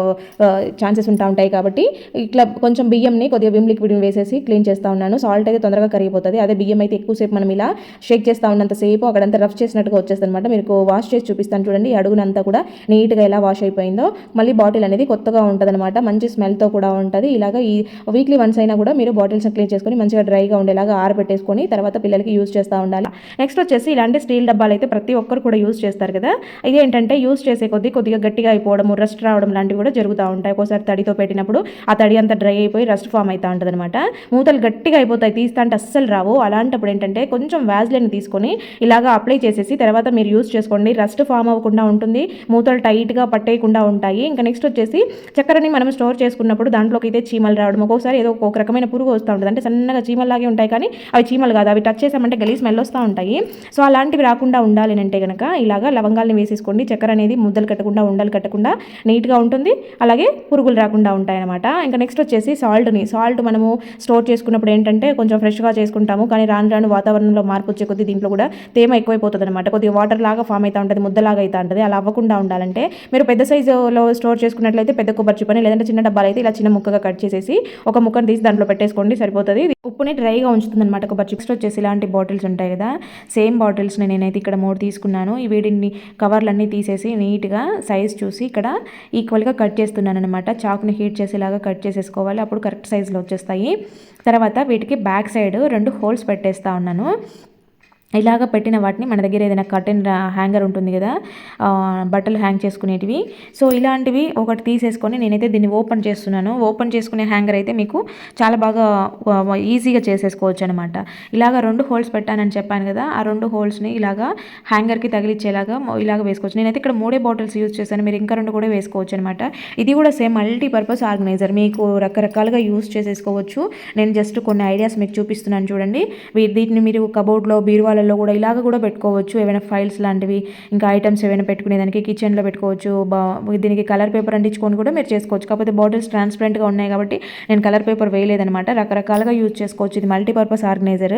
ఛాన్సెస్ ఉంటాయి కాబట్టి ఇట్లా కొంచెం బియ్యంని కొద్దిగా విమ్ లిక్విడ్ వేసేసి క్లీన్ చేస్తూ ఉన్నాను. సాల్ట్ అయితే తొందరగా కరిగిపోతుంది, అదే బియ్యం అయితే ఎక్కువసేపు మనం ఇలా షేక్ చేస్తూ ఉన్నంతసేపు అక్కడంతా రఫ్ చేసినట్టుగా వచ్చేస్తుంది అనమాట. మీకు వాష్ చేసి చూపిస్తాను చూడండి, అడుగునంతా కూడా నీట్గా ఎలా వాష్ అయిపోయిందో. మళ్ళీ బాటిల్ అనేది కొత్తగా ఉంటుంది అనమాట, మంచి స్మెల్తో కూడా ఉంటుంది. ఇలాగ ఈ వీక్లీ వన్స్ అయినా కూడా మీరు బాటిల్స్ క్లీన్ చేసుకొని మంచిగా డ్రైగా ఉండేలాగా ఆరబెట్టేసుకొని తర్వాత పిల్లలకి యూజ్ చేస్తూ ఉండాలి. నెక్స్ట్ వచ్చేసి ఇలాంటి స్టీల్ డబ్బాలు అయితే ప్రతి ఒక్కరు కూడా యూజ్ చేస్తారు కదా, ఇదేంటంటే యూజ్ చేసే కొద్దిగా గట్టిగా అయిపోవడం, రస్ట్ రావడం లాంటివి కూడా జరుగుతూ ఉంటాయి. ఒకసారి తడితో పెట్టినప్పుడు ఆ తడి అంతా డ్రై అయిపోయి రస్ట్ ఫామ్ అవుతూ ఉంటుంది అనమాట. మూతలు గట్టిగా అయిపోతాయి, తీస్తా అంటే అస్సలు రావు. అలాంటప్పుడు ఏంటంటే కొంచెం వ్యాజ్లైన్ తీసుకొని ఇలాగా అప్లై చేసేసి తర్వాత మీరు యూజ్ చేసుకోండి, రస్ట్ ఫామ్ అవ్వకుండా ఉంటుంది, మూతలు టైట్గా పట్టేయకుండా ఉంటాయి. ఇంకా నెక్స్ట్ వచ్చేసి చక్కెరని మనం స్టోర్ చేసుకున్నప్పుడు దాంట్లోకి అయితే చీమలు రావడం, ఒక్కొక్కసారి ఏదో ఒక రకమైన పురుగు వస్తూ ఉంటుంది, అంటే సన్నగా చీమల్లాగే ఉంటాయి కానీ అవి చీమలు కాదు, అవి టచ్ చేసామంటే గలీ స్మెల్ వస్తూ ఉంటాయి. సో అలాంటివి రాకుండా ఉండాలి అంటే కనుక ఇలాగా లవంగాల్ని వేసేసుకోండి. చక్కెర అనేది ముద్దలు కట్టకుండా, ఉండలు కట్టకుండా నీట్గా ఉంటుంది, అలాగే పురుగులు రాకుండా ఉంటాయి అనమాట. ఇంకా నెక్స్ట్ వచ్చేసి సాల్ట్ మనము స్టోర్ చేసుకున్నప్పుడు ఏంటంటే కొంచెం ఫ్రెష్గా చేసుకుంటాము, కానీ రాను వాతావరణంలో మార్పు వచ్చే కొద్ది దీంట్లో కూడా తేమ ఎక్కువైపోతుంది అనమాట, కొద్దిగా వాటర్ లాగా ఫామ్ అవుతూ ఉంటుంది, ముద్దలాగా అవుతూ ఉంటుంది. అలా అవ్వకుండా ఉండాలంటే మీరు పెద్ద సైజులో స్టోర్ చేసుకున్నట్లయితే పెద్ద కొబ్బరి చిప్పని, లేదంటే చిన్న డబ్బాలు అయితే ఇలా చిన్న ముక్కగా కట్ చేసేసి ఒక ముక్కను తీసి దాంట్లో పెట్టేసుకోండి, సరిపోతుంది. ఉప్పుని డ్రైగా ఉంచుతుంది అనమాట కొబ్బరి చిప్స్. వచ్చేసి ఇలాంటి బాటిల్స్ ఉంటాయి కదా, సేమ్ బాటిల్స్ని నేనైతే ఇక్కడ 3 తీసుకున్నాను. ఈ వీటిని కవర్లన్నీ తీసేసి నీట్గా సైజ్ చూసి ఇక్కడ ఈక్వల్గా కట్ చేస్తున్నాను అనమాట. చాకుని హీట్ చేసేలాగా కట్ చేసేసుకోవాలి, అప్పుడు కరెక్ట్ సైజులో వచ్చేస్తాయి. తర్వాత వీటికి బ్యాక్ సైడ్ 2 హోల్స్ పెట్టేస్తా ఉన్నాను. ఇలాగ పెట్టిన వాటిని మన దగ్గర ఏదైనా కర్టెన్ హ్యాంగర్ ఉంటుంది కదా, బట్టలు హ్యాంగ్ చేసుకునేటివి, సో ఇలాంటివి ఒకటి తీసేసుకొని నేనైతే దీన్ని ఓపెన్ చేస్తున్నాను. ఓపెన్ చేసుకునే హ్యాంగర్ అయితే మీకు చాలా బాగా ఈజీగా చేసేసుకోవచ్చు అనమాట. ఇలాగ 2 హోల్స్ పెట్టానని చెప్పాను కదా, ఆ 2 హోల్స్ని ఇలాగా హ్యాంగర్కి తగిలిచ్చేలాగా ఇలాగ వేసుకోవచ్చు. నేనైతే ఇక్కడ 3 బాటిల్స్ యూజ్ చేశాను, మీరు ఇంకా 2 కూడా వేసుకోవచ్చు అనమాట. ఇది కూడా సేమ్ మల్టీపర్పస్ ఆర్గనైజర్, మీకు రకరకాలుగా యూజ్ చేసేసుకోవచ్చు. నేను జస్ట్ కొన్ని ఐడియాస్ మీకు చూపిస్తున్నాను చూడండి. వీటిని మీరు కబోర్డ్లో, బీరువాలో కూడా ఇలాగ కూడా పెట్టుకోవచ్చు, ఏమైనా ఫైల్స్ లాంటివి, ఇంకా ఐటమ్స్ ఏమైనా పెట్టుకునేదానికి కిచెన్లో పెట్టుకోవచ్చు. దీనికి కలర్ పేపర్ అంటించుకొని కూడా మీరు చేసుకోవచ్చు, కాకపోతే బాటిల్స్ ట్రాన్స్పరెంట్గా ఉన్నాయి కాబట్టి నేను కలర్ పేపర్ వేయలేదనమాట. రకరకాలుగా యూజ్ చేసుకోవచ్చు, ఇది మల్టీపర్పస్ ఆర్గనైజర్.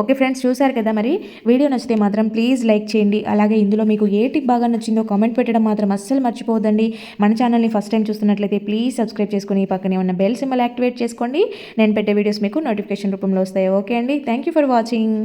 ఓకే ఫ్రెండ్స్, చూసారు కదా, మరి వీడియో నచ్చితే మాత్రం ప్లీజ్ లైక్ చేయండి. అలాగే ఇందులో మీకు ఏ టిప్ బాగా నచ్చిందో కామెంట్ పెట్టడం మాత్రం అస్సలు మర్చిపోవద్దండి. మన ఛానల్ని ఫస్ట్ టైం చూస్తున్నట్లయితే ప్లీజ్ సబ్స్క్రైబ్ చేసుకుని పక్కనే ఉన్న బెల్ సింబల్ యాక్టివేట్ చేసుకోండి. నేను పెట్టే వీడియోస్ మీకు నోటిఫికేషన్ రూపంలో వస్తాయి. ఓకే అండి, థ్యాంక్ యూ ఫర్ వాచింగ్.